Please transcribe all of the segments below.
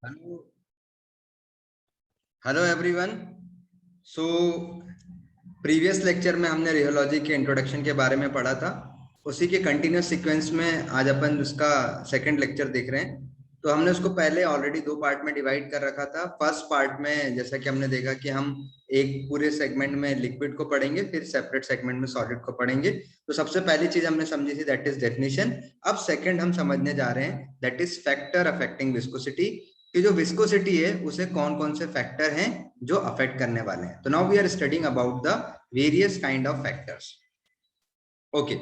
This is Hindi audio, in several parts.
Hello hello everyone. So previous lecture में हमने रियोलॉजी के इंट्रोडक्शन के बारे में पढ़ा था। उसी के कंटिन्यूस सीक्वेंस में आज अपन उसका सेकंड लेक्चर देख रहे हैं। तो हमने उसको पहले ऑलरेडी दो पार्ट में डिवाइड कर रखा था। फर्स्ट पार्ट में जैसा कि हमने देखा कि हम एक पूरे सेगमेंट में लिक्विड को पढ़ेंगे, फिर सेपरेट सेगमेंट में सॉलिड को पढ़ेंगे। तो सबसे पहली चीज हमने समझी थी दैट इज डेफिनेशन। अब सेकंड हम समझने जा रहे हैं that is factor affecting viscosity, कि जो विस्कोसिटी है उसे कौन कौन से फैक्टर हैं जो अफेक्ट करने वाले हैं। तो now we are studying about the various kind of factors. Okay,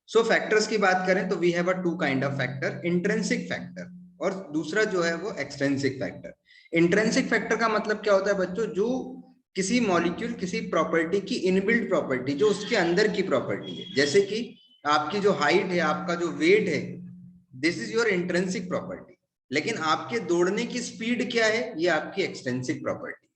so factors की बात करें तो we have a two kind of factor, intrinsic factor और दूसरा जो है वो एक्सट्रिंसिक फैक्टर। इंट्रिंसिक फैक्टर का मतलब क्या होता है बच्चों? जो किसी मॉलिक्यूल, किसी प्रॉपर्टी की इनबिल्ट प्रॉपर्टी, जो उसके अंदर की प्रॉपर्टी है, जैसे कि आपकी जो हाइट है, आपका जो वेट है, this is your intrinsic property. लेकिन आपके दौड़ने की स्पीड क्या है, ये आपकी एक्सट्रिंसिक प्रॉपर्टी।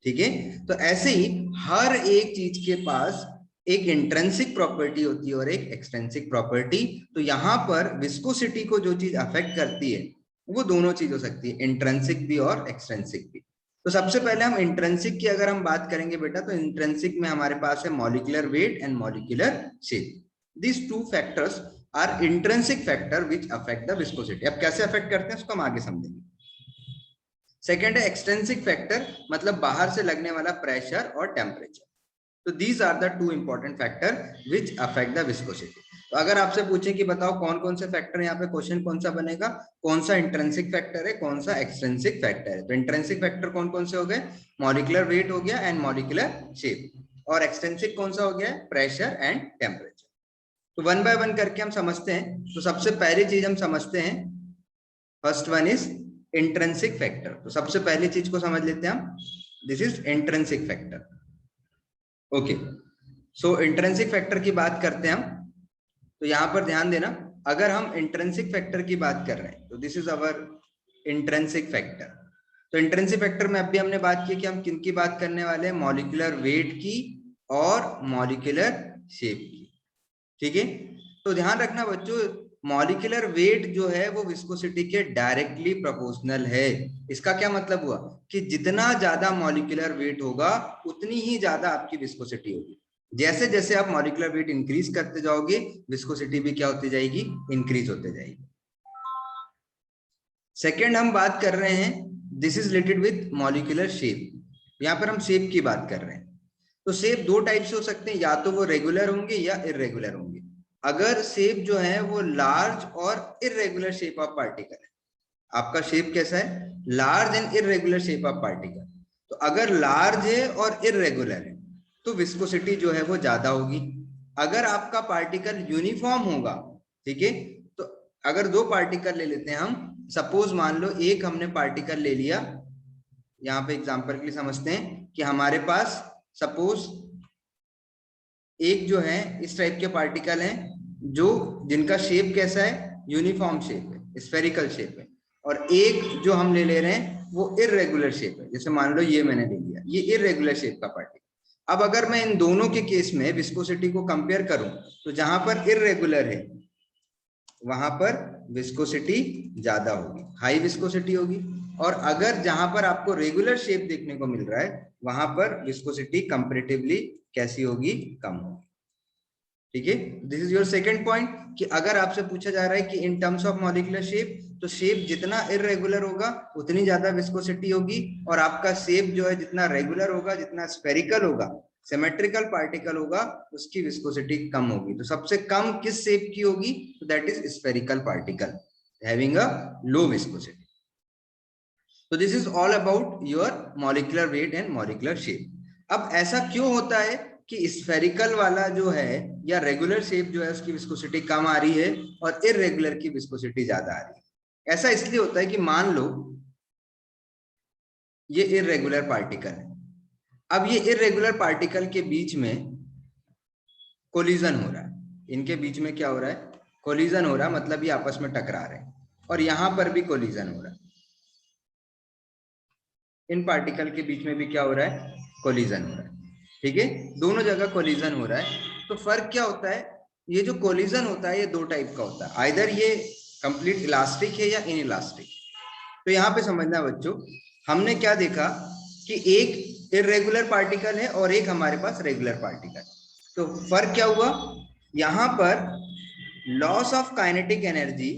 ठीक है, तो ऐसे ही हर एक चीज के पास एक इंट्रिंसिक प्रॉपर्टी होती है और एक एक्सट्रिंसिक प्रॉपर्टी। तो यहां पर विस्कोसिटी को जो चीज अफेक्ट करती है वो दोनों चीज हो सकती है, इंट्रिंसिक भी और एक्सट्रिंसिक भी। तो सबसे पहले हम इंट्रिंसिक की अगर हम बात करेंगे बेटा, तो इंट्रिंसिक में हमारे पास है molecular weight and molecular shape. This two factors are intrinsic factor which affect the viscosity. अब कैसे अफेक्ट करते हैं उसको हम आगे समझेंगे। सेकेंड है एक्सट्रिंसिक फैक्टर, मतलब बाहर से लगने वाला प्रेशर और टेम्परेचर। तो these are the two important factor which affect the viscosity. तो अगर आपसे पूछे कि बताओ कौन कौन से फैक्टर, यहाँ पे क्वेश्चन कौन सा बनेगा, कौन सा इंट्रिंसिक फैक्टर है, कौन सा एक्सट्रिंसिक फैक्टर है। तो इंट्रिंसिक फैक्टर कौन कौन से हो गए? मॉलिक्यूलर वेट हो गया एंड मॉलिक्यूलर शेप। और एक्सट्रिंसिक कौन सा हो गया? Pressure and temperature. तो वन बाय वन करके हम समझते हैं। तो सबसे पहली चीज हम समझते हैं, first one is intrinsic factor. तो सबसे पहली चीज को समझ लेते हैं हम, this is intrinsic factor. Okay, so intrinsic factor की बात करते हैं हम। तो यहां पर ध्यान देना, अगर हम इंट्रिंसिक फैक्टर की बात कर रहे हैं तो this is our intrinsic factor. तो इंट्रिंसिक फैक्टर में अभी हमने बात की कि हम किन की बात करने वाले हैं, मॉलिक्यूलर वेट की और मॉलिक्यूलर शेप की। ठीक है, तो ध्यान रखना बच्चों, मॉलिक्यूलर वेट जो है वो विस्कोसिटी के डायरेक्टली प्रोपोर्शनल है। इसका क्या मतलब हुआ कि जितना ज्यादा मॉलिक्यूलर वेट होगा उतनी ही ज्यादा आपकी विस्कोसिटी होगी। जैसे जैसे आप मॉलिक्यूलर वेट इंक्रीज करते जाओगे, विस्कोसिटी भी क्या होती जाएगी? इंक्रीज होते जाएगी। सेकेंड हम बात कर रहे हैं, this is related with molecular shape. यहां पर हम शेप की बात कर रहे हैं। तो शेप दो टाइप से हो सकते हैं, या तो वो रेगुलर होंगे या इरेगुलर होंगे। अगर शेप जो है वो लार्ज और इरेगुलर शेप ऑफ पार्टिकल है, आपका शेप कैसा है? Large and irregular shape of particle. तो अगर लार्ज है और इरेगुलर है तो विस्कोसिटी जो है वो ज्यादा होगी। अगर आपका पार्टिकल यूनिफॉर्म होगा, ठीक है, तो अगर दो पार्टिकल ले लेते हैं हम, सपोज मान लो एक हमने पार्टिकल ले लिया, यहाँ पे एग्जांपल के लिए समझते हैं कि हमारे पास सपोज एक जो है इस टाइप के पार्टिकल हैं जो जिनका शेप कैसा है? यूनिफॉर्म शेप है, स्फेरिकल शेप है। और एक जो हम ले ले रहे हैं वो इरेगुलर शेप है, जैसे मान लो ये मैंने ले लिया, ये इरेगुलर शेप का पार्टिकल। अब अगर मैं इन दोनों के केस में विस्कोसिटी को कंपेयर करूं तो जहां पर इरेगुलर है वहां पर विस्कोसिटी ज्यादा होगी, हाई विस्कोसिटी होगी। और अगर जहां पर आपको रेगुलर शेप देखने को मिल रहा है वहां पर विस्कोसिटी कंपैरेटिवली कैसी होगी? कम होगी। ठीक है, this is your second point, कि अगर आपसे पूछा जा रहा है कि इन टर्म्स ऑफ मॉलिक्यूलर शेप, तो शेप जितना इरेगुलर होगा उतनी ज्यादा विस्कोसिटी होगी, और आपका शेप जो है जितना रेगुलर होगा, जितना स्फेरिकल होगा, सिमेट्रिकल पार्टिकल होगा, उसकी विस्कोसिटी कम होगी। तो सबसे कम किस शेप की होगी? तो that is spherical particle having a low viscosity. तो this is all about your molecular weight and molecular shape. अब ऐसा क्यों होता है कि स्फेरिकल वाला जो है या रेगुलर शेप जो है उसकी विस्कोसिटी कम आ रही है और इरेगुलर की विस्कोसिटी ज्यादा आ रही है? ऐसा इसलिए होता है कि मान लो ये इरेगुलर पार्टिकल है, अब ये इरेगुलर पार्टिकल के बीच में कोलिजन हो रहा है, इनके बीच में क्या हो रहा है? कोलिजन हो रहा है, मतलब ये आपस में टकरा रहे हैं, और यहां पर भी कोलिजन हो रहा है, इन पार्टिकल के बीच में भी क्या हो रहा है? कोलिजन हो रहा है। ठीक है, दोनों जगह कोलिजन हो रहा है। तो फर्क क्या होता है? ये जो कोलिजन होता है ये दो टाइप का होता है, आइदर ये कंप्लीट इलास्टिक है या इन इलास्टिक। तो यहाँ पे समझना बच्चों, हमने क्या देखा कि एक इर्रेगुलर पार्टिकल है और एक हमारे पास रेगुलर पार्टिकल। तो फर्क क्या हुआ, यहाँ पर loss of kinetic energy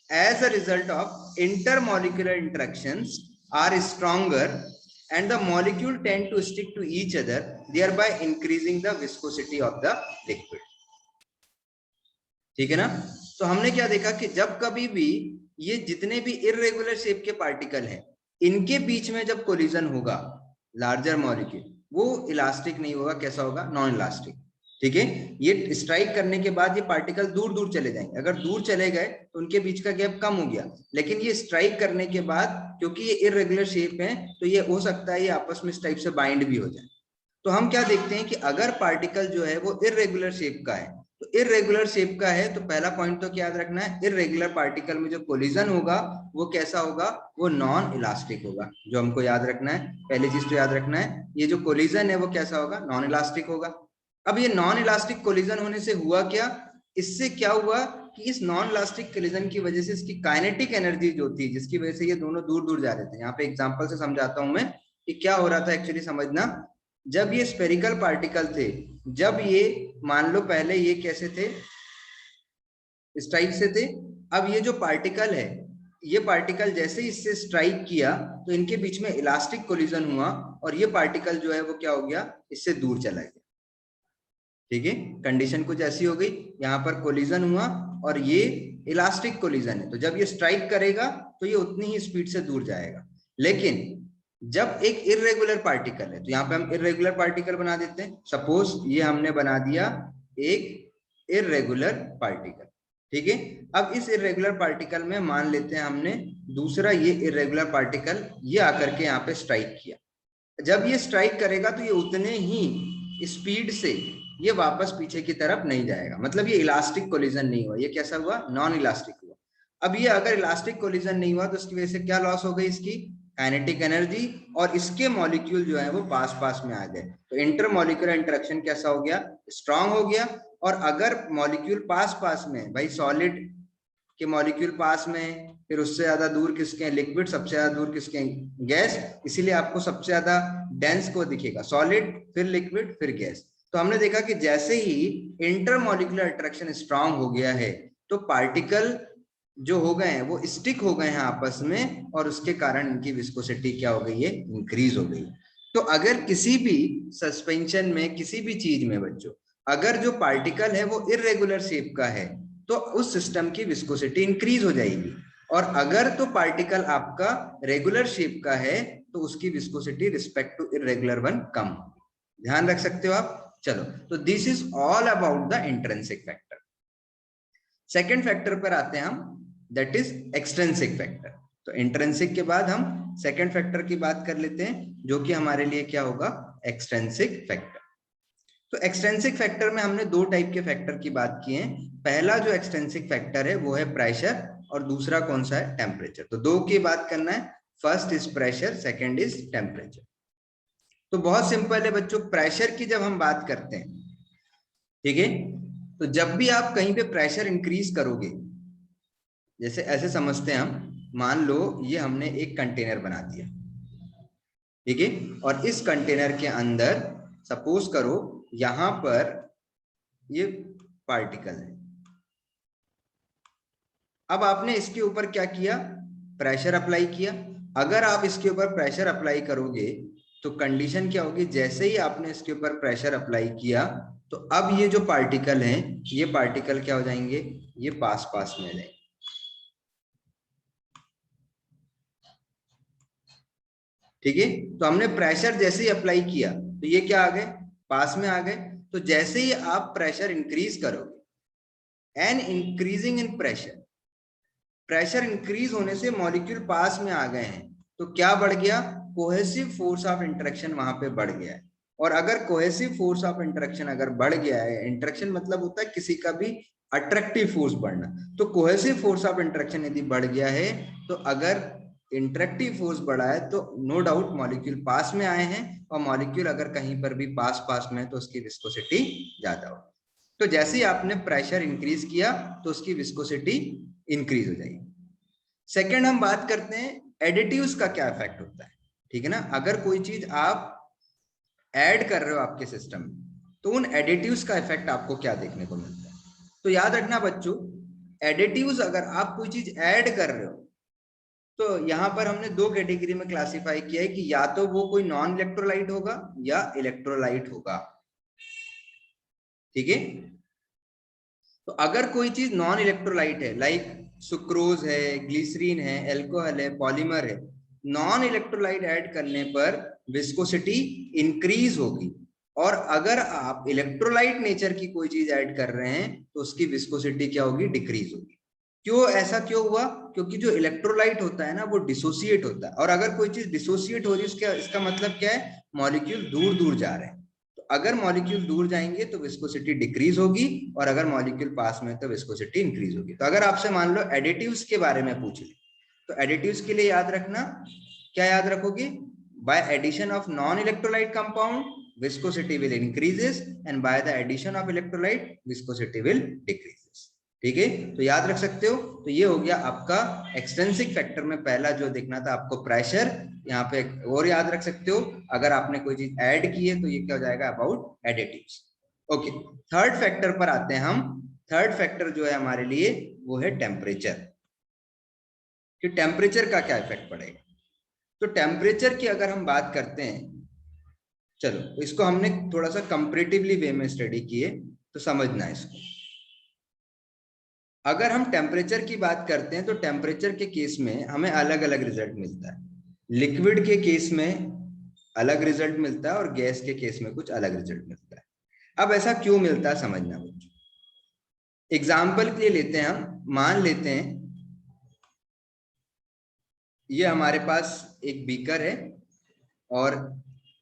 as a result of intermolecular interactions are stronger and the molecule tend to stick to each other, thereby increasing the viscosity of the liquid। ठीक है ना। तो हमने क्या देखा कि जब कभी भी ये जितने भी इर्रेगुलर शेप के पार्टिकल हैं, इनके बीच में जब कोलिजन होगा लार्जर मॉलिक्यूल, वो इलास्टिक नहीं होगा, कैसा होगा, नॉन इलास्टिक। ठीक है, ये स्ट्राइक करने के बाद ये पार्टिकल दूर दूर चले जाएंगे, अगर दूर चले गए तो उनके बीच का गैप कम हो गया, लेकिन ये स्ट्राइक करने के बाद क्योंकि ये इर्रेगुलर शेप है तो ये हो सकता है ये आपस में इस टाइप से बाइंड भी हो जाए। तो हम क्या देखते हैं कि अगर पार्टिकल जो है वो इर्रेगुलर शेप का है, तो इर्रेगुलर शेप का है तो पहला पॉइंट तो क्या याद रखना है, इर्रेगुलर पार्टिकल में जो कोलिजन होगा वो कैसा होगा, वो नॉन इलास्टिक होगा। जो हमको याद रखना है, पहली चीज तो याद रखना है, ये जो कोलिजन है वो कैसा होगा, नॉन इलास्टिक होगा। अब ये नॉन इलास्टिक कोलिजन होने से हुआ क्या, इससे क्या हुआ कि इस नॉन इलास्टिक कोलिजन की वजह से इसकी काइनेटिक एनर्जी जो थी, जिसकी वजह से ये दोनों दूर दूर जा रहे थे, यहाँ पे एग्जांपल से समझाता हूं मैं कि क्या हो रहा था एक्चुअली, समझना। जब ये स्फेरिकल पार्टिकल थे, जब ये मान लो पहले ये कैसे थे, इस टाइप से थे, अब ये जो पार्टिकल है, ये पार्टिकल जैसे इससे स्ट्राइक किया तो इनके बीच में इलास्टिक कोलिजन हुआ और ये पार्टिकल जो है वो क्या हो गया, इससे दूर चला गया। ठीक है, कंडीशन कुछ ऐसी हो गई, यहाँ पर कोलिजन हुआ और ये इलास्टिक कोलिजन है, तो जब ये स्ट्राइक करेगा तो ये उतनी ही स्पीड से दूर जाएगा। लेकिन जब एक इर्रेगुलर पार्टिकल है, तो यहाँ पे हम इर्रेगुलर पार्टिकल बना देते हैं, सपोज ये हमने बना दिया एक इर्रेगुलर पार्टिकल। ठीक है, अब इस इर्रेगुलर पार्टिकल में मान लेते हैं हमने दूसरा ये इर्रेगुलर पार्टिकल ये आकर के यहाँ पे स्ट्राइक किया। जब ये स्ट्राइक करेगा तो ये उतने ही स्पीड से ये वापस पीछे की तरफ नहीं जाएगा, मतलब ये इलास्टिक कोलिजन नहीं हुआ, ये कैसा हुआ, नॉन इलास्टिक हुआ। अब ये अगर इलास्टिक कोलिजन नहीं हुआ तो उसकी वजह से क्या लॉस हो गई, इसकी काइनेटिक एनर्जी, और इसके मॉलिक्यूल जो है वो पास पास में आ गए, तो इंटरमॉलिक्यूलर इंटरेक्शन कैसा हो गया, स्ट्रांग हो गया। और अगर मॉलिक्यूल पास पास में, भाई सॉलिड के मॉलिक्यूल पास में, फिर उससे ज्यादा दूर किसके हैं, लिक्विड, सबसे ज्यादा दूर किसके हैं, गैस, इसीलिए आपको सबसे ज्यादा डेंस को दिखेगा सॉलिड, फिर लिक्विड, फिर गैस। तो हमने देखा कि जैसे ही इंटरमॉलिक्यूलर अट्रैक्शन स्ट्रांग हो गया है तो पार्टिकल जो हो गए हैं वो स्टिक हो गए हैं आपस में, और उसके कारण इनकी विस्कोसिटी क्या हो गई है, इंक्रीज हो गई। तो अगर किसी भी सस्पेंशन में, किसी भी चीज में बच्चों, अगर जो पार्टिकल है वो इर्रेगुलर शेप का है तो उस सिस्टम की विस्कोसिटी इंक्रीज हो जाएगी, और अगर तो पार्टिकल आपका रेगुलर शेप का है तो उसकी viscosity respect to irregular one कम। ध्यान रख सकते हो आप। चलो, तो this is all about the intrinsic factor. Second factor पर आते हैं हम, दैट इज एक्सट्रिंसिक फैक्टर। तो इंट्रिंसिक के बाद हम सेकेंड फैक्टर की बात कर लेते हैं, जो कि हमारे लिए क्या होगा, एक्सट्रिंसिक फैक्टर। तो एक्सट्रिंसिक फैक्टर में हमने दो टाइप के फैक्टर की बात की है। पहला जो एक्सट्रिंसिक फैक्टर है वो है प्रेशर, और दूसरा कौन सा है, टेम्परेचर। तो दो की बात करना है, first is pressure, second is temperature. तो बहुत सिंपल है बच्चों, प्रेशर की जब हम बात करते हैं, ठीक है, तो जब भी आप कहीं पे प्रेशर इंक्रीज करोगे, जैसे ऐसे समझते हैं हम, मान लो ये हमने एक कंटेनर बना दिया, ठीक है, और इस कंटेनर के अंदर सपोज करो यहां पर ये पार्टिकल है। अब आपने इसके ऊपर क्या किया, प्रेशर अप्लाई किया। अगर आप इसके ऊपर प्रेशर अप्लाई करोगे तो कंडीशन क्या होगी, जैसे ही आपने इसके ऊपर प्रेशर अप्लाई किया तो अब ये जो पार्टिकल हैं, ये पार्टिकल क्या हो जाएंगे, ये पास पास में जाएंगे। ठीक है, तो हमने प्रेशर जैसे ही अप्लाई किया तो ये क्या आ गए, पास में आ गए। तो जैसे ही आप प्रेशर इंक्रीज करोगे, an increasing in pressure, pressure increase होने से मॉलिक्यूल पास में आ गए हैं, तो क्या बढ़ गया, कोहेसिव फोर्स ऑफ इंटरेक्शन वहां पे बढ़ गया है। और अगर कोहेसिव फोर्स ऑफ इंटरेक्शन अगर बढ़ गया है, इंटरेक्शन मतलब होता है किसी का भी अट्रैक्टिव फोर्स बढ़ना, तो कोहेसिव फोर्स ऑफ इंटरेक्शन यदि बढ़ गया है, तो अगर इंटरेक्टिव फोर्स बढ़ा है तो नो डाउट मॉलिक्यूल पास में आए हैं, और मॉलिक्यूल अगर कहीं पर भी पास पास में है तो उसकी विस्कोसिटी ज्यादा हो। तो जैसे ही आपने प्रेशर इंक्रीज किया तो उसकी विस्कोसिटी इंक्रीज हो जाएगी। सेकंड हम बात करते हैं एडिटिव्स का क्या इफेक्ट होता है, ठीक है ना। अगर कोई चीज आप ऐड कर रहे हो आपके सिस्टम में, तो उन एडिटिव्स का इफेक्ट आपको क्या देखने को मिलता है। तो याद रखना बच्चों, एडिटिव्स अगर आप कोई चीज ऐड कर रहे हो, तो यहां पर हमने दो कैटेगरी में क्लासिफाई किया है कि या तो वो कोई नॉन इलेक्ट्रोलाइट होगा या इलेक्ट्रोलाइट होगा, ठीक है। तो अगर कोई चीज नॉन इलेक्ट्रोलाइट है, लाइक सुक्रोज है, ग्लिसरीन है, एल्कोहल है, पॉलीमर है, नॉन इलेक्ट्रोलाइट ऐड करने पर विस्कोसिटी इंक्रीज होगी। और अगर आप इलेक्ट्रोलाइट नेचर की कोई चीज ऐड कर रहे हैं तो उसकी विस्कोसिटी क्या होगी, डिक्रीज होगी। क्यों, ऐसा क्यों हुआ, क्योंकि जो इलेक्ट्रोलाइट होता है ना वो डिसोसिएट होता है, और अगर कोई चीज डिसोसिएट हो रही है इसका मतलब क्या है, मॉलिक्यूल दूर दूर जा रहे हैं। तो अगर मॉलिक्यूल दूर जाएंगे तो विस्कोसिटी डिक्रीज होगी, और अगर मॉलिक्यूल पास में तो विस्कोसिटी इंक्रीज होगी। तो अगर आपसे मान लो एडिटिव्स के बारे में पूछ ले, तो एडिटिव्स के लिए याद रखना, क्या याद रखोगे, by addition of non electrolyte compound viscosity will increases and by the addition of electrolyte viscosity will decreases, ठीक है। तो याद रख सकते हो। तो ये हो गया आपका एक्सट्रिंसिक फैक्टर में पहला जो देखना था आपको, प्रेशर। यहाँ पे और याद रख सकते हो, अगर आपने कोई चीज ऐड की है तो ये क्या हो जाएगा, about additives. Okay, third factor पर आते हैं हम। थर्ड फैक्टर जो है हमारे लिए वो है टेम्परेचर, कि टेम्परेचर का क्या इफेक्ट पड़ेगा। तो टेम्परेचर की अगर हम बात करते हैं, चलो तो इसको हमने थोड़ा सा कंपैरेटिवली वे में स्टडी किए, तो समझना है इसको। अगर हम टेम्परेचर की बात करते हैं तो टेम्परेचर के केस में हमें अलग अलग रिजल्ट मिलता है। लिक्विड के केस में अलग रिजल्ट मिलता है और गैस के केस में कुछ अलग रिजल्ट मिलता है। अब ऐसा क्यों मिलता है समझना बच्चों। एग्जाम्पल के लिए लेते हैं हम, मान लेते हैं ये हमारे पास एक बीकर है और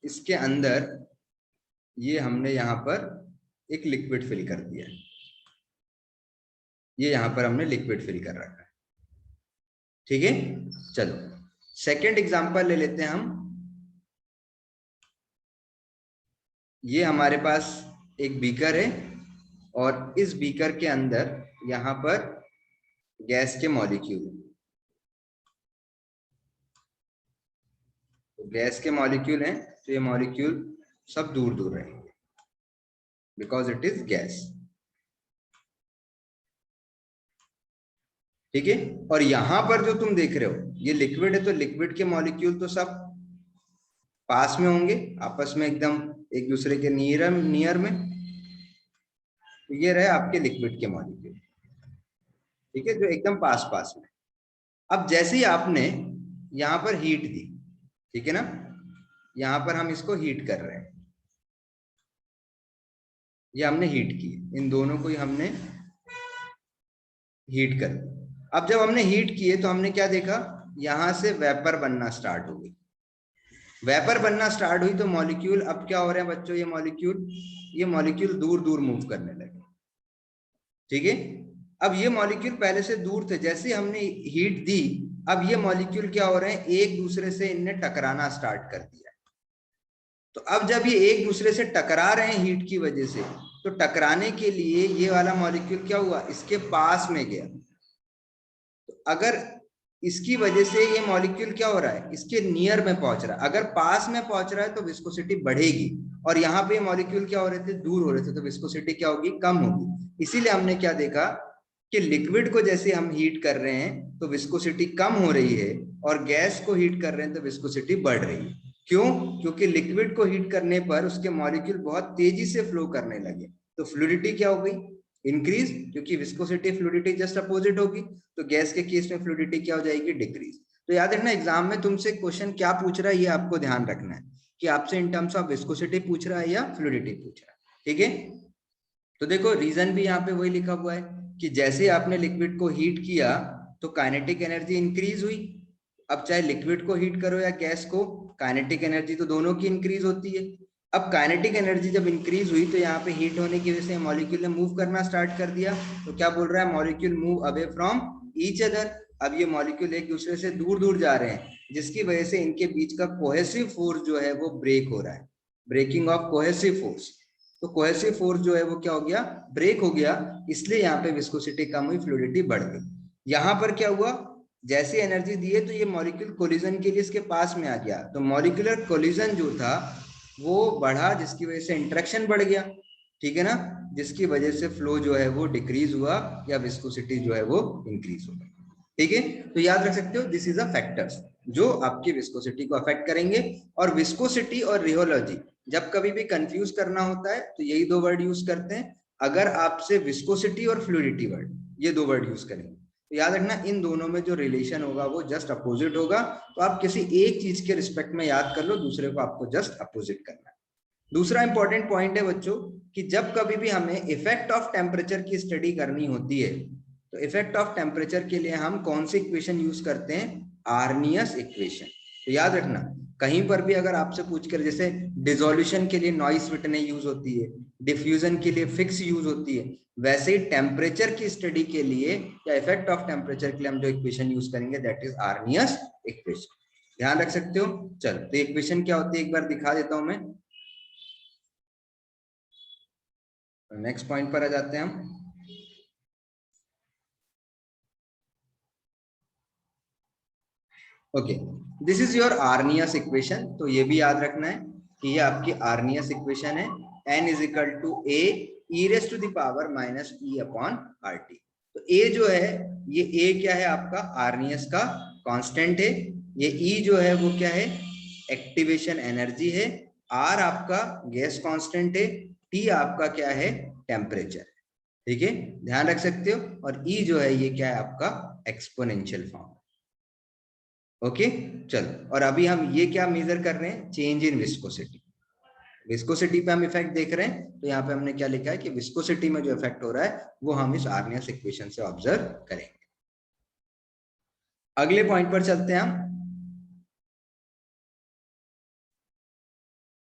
इसके अंदर ये हमने यहां पर एक लिक्विड फिल कर दिया है। ये यहां पर हमने लिक्विड फिल कर रखा है, ठीक है। चलो सेकंड एग्जांपल ले लेते हैं हम। ये हमारे पास एक बीकर है और इस बीकर के अंदर यहां पर गैस के मॉलिक्यूल, तो गैस के मॉलिक्यूल हैं, तो ये मॉलिक्यूल सब दूर दूर रहेंगे बिकॉज इट इज गैस, ठीक है। और यहां पर जो तुम देख रहे हो ये लिक्विड है, तो लिक्विड के मॉलिक्यूल तो सब पास में होंगे, आपस में एकदम एक दूसरे के नियर में। तो ये रहे आपके लिक्विड के मॉलिक्यूल, ठीक है, जो एकदम पास पास में। अब जैसे ही आपने यहां पर हीट दी, ठीक है ना, यहां पर हम इसको हीट कर रहे हैं, ये हमने हीट की, इन दोनों को ही हमने हीट कर दिया। अब जब हमने हीट किए तो हमने क्या देखा, यहां से वेपर बनना स्टार्ट हो गई। वेपर बनना स्टार्ट हुई तो मॉलिक्यूल अब क्या हो रहे हैं बच्चों, ये मॉलिक्यूल दूर दूर मूव करने लगे, ठीक है। अब ये मॉलिक्यूल पहले से दूर थे, जैसे हमने हीट दी अब ये मॉलिक्यूल क्या हो रहे हैं, एक दूसरे से इनने टकराना स्टार्ट कर दिया। तो अब जब ये एक दूसरे से टकरा रहे हैं हीट की वजह से, तो टकराने के लिए ये वाला मॉलिक्यूल क्या हुआ, इसके पास में गया। तो अगर इसकी वजह से ये मॉलिक्यूल क्या हो रहा है, इसके नियर में पहुंच रहा है। अगर पास में पहुंच रहा है तो विस्कोसिटी बढ़ेगी, और यहाँ पे मॉलिक्यूल क्या हो रहे थे, दूर हो रहे थे, तो विस्कोसिटी क्या होगी, कम होगी। इसीलिए हमने क्या देखा कि लिक्विड को जैसे हम हीट कर रहे हैं तो विस्कोसिटी कम हो रही है, और गैस को हीट कर रहे हैं तो विस्कोसिटी बढ़ रही है। क्यों, क्योंकि लिक्विड को हीट करने पर उसके मॉलिक्यूल बहुत तेजी से फ्लो करने लगे, तो फ्लूइडिटी क्या हो गई, इंक्रीज, क्योंकि विस्कोसिटी फ्लूइडिटी जस्ट अपोजिट होगी। तो गैस के केस में फ्लूइडिटी क्या हो जाएगी, डिक्रीज। तो याद रखना एग्जाम में तुमसे क्वेश्चन क्या पूछ रहा है, ये आपको ध्यान रखना है कि आपसे इन टर्म्स ऑफ विस्कोसिटी पूछ रहा है या फ्लूइडिटी पूछ रहा है, ठीक है। तो देखो रीजन भी यहाँ पे वही लिखा हुआ है कि जैसे आपने लिक्विड को हीट किया तो काइनेटिक एनर्जी इंक्रीज हुई। अब चाहे लिक्विड को हीट करो या गैस को, काइनेटिक एनर्जी तो दोनों की इंक्रीज होती है। अब काइनेटिक एनर्जी जब इंक्रीज हुई तो यहाँ पे हीट होने की वजह से मॉलिक्यूल ने मूव करना स्टार्ट कर दिया। तो क्या बोल रहा है, molecule move away from each other. अब ये मॉलिक्यूल एक दूसरे से दूर दूर जा रहे हैं, जिसकी वजह से इनके बीच का कोहेसिव फोर्स जो है वो ब्रेक हो रहा है, ब्रेकिंग ऑफ कोहेसिव फोर्स। तो कोहेसिव फोर्स जो है वो क्या हो गया, ब्रेक हो गया, इसलिए यहाँ पे विस्कोसिटी कम हुई, फ्लूइडिटी बढ़ गई। यहाँ पर क्या हुआ, जैसी एनर्जी दी है तो ये मॉलिक्यूल कोलिजन के लिए इसके पास में आ गया, तो मॉलिक्यूलर कोलिजन जो था वो बढ़ा, जिसकी वजह से इंटरेक्शन बढ़ गया, ठीक है ना, जिसकी वजह से फ्लो जो है वो डिक्रीज हुआ या विस्कोसिटी जो है वो इंक्रीज होगा। ठीक है, तो याद रख सकते हो दिस इज अ फैक्टर्स जो आपकी विस्कोसिटी को अफेक्ट करेंगे। और विस्कोसिटी और रियोलॉजी जब कभी भी कंफ्यूज करना होता है तो यही दो वर्ड यूज करते हैं। अगर आपसे विस्कोसिटी और फ्लूइडिटी वर्ड, ये दो वर्ड यूज करेंगे तो याद रखना इन दोनों में जो रिलेशन होगा वो जस्ट अपोजिट होगा। तो आप किसी एक चीज के रिस्पेक्ट में याद कर लो, दूसरे को आपको जस्ट अपोजिट करना है। दूसरा इंपॉर्टेंट पॉइंट है बच्चों कि जब कभी भी हमें इफेक्ट ऑफ टेम्परेचर की स्टडी करनी होती है तो इफेक्ट ऑफ टेम्परेचर के लिए हम कौन सी इक्वेशन यूज करते हैं, आर्नियस इक्वेशन। तो याद रखना कहीं पर भी अगर आपसे पूछ कर, जैसे डिसोल्यूशन के लिए नॉइस विटने यूज होती है, डिफ्यूजन के लिए फिक्स यूज होती है, वैसे ही टेम्परेचर की स्टडी के लिए या इफेक्ट ऑफ टेम्परेचर के लिए हम जो इक्वेशन यूज करेंगे दैट इज आर्नियस इक्वेशन। ध्यान रख सकते हो। चलो तो इक्वेशन क्या होती है एक बार दिखा देता हूं मैं। नेक्स्ट पॉइंट पर आ जाते हैं हम। Okay, this is your Arrhenius equation. तो ये भी याद रखना है कि ये आपकी आर्नियस इक्वेशन है, n is equal to A e raise to the power minus E upon R T. तो a जो है ये a क्या है आपका आर्नियस का कांस्टेंट है, ये E जो है वो क्या है एक्टिवेशन एनर्जी है, R आपका गैस कांस्टेंट है, T आपका क्या है टेम्परेचर। ठीक है, ध्यान रख सकते हो। और E जो है ये क्या है आपका एक्सपोनेंशियल फॉर्म। ओके चलो, और अभी हम ये क्या मेजर कर रहे हैं, चेंज इन विस्कोसिटी। विस्कोसिटी पे हम इफेक्ट देख रहे हैं, तो यहाँ पे हमने क्या लिखा है कि विस्कोसिटी में जो इफेक्ट हो रहा है वो हम इस आर्नियस इक्वेशन से ऑब्जर्व करेंगे। अगले पॉइंट पर चलते हैं हम।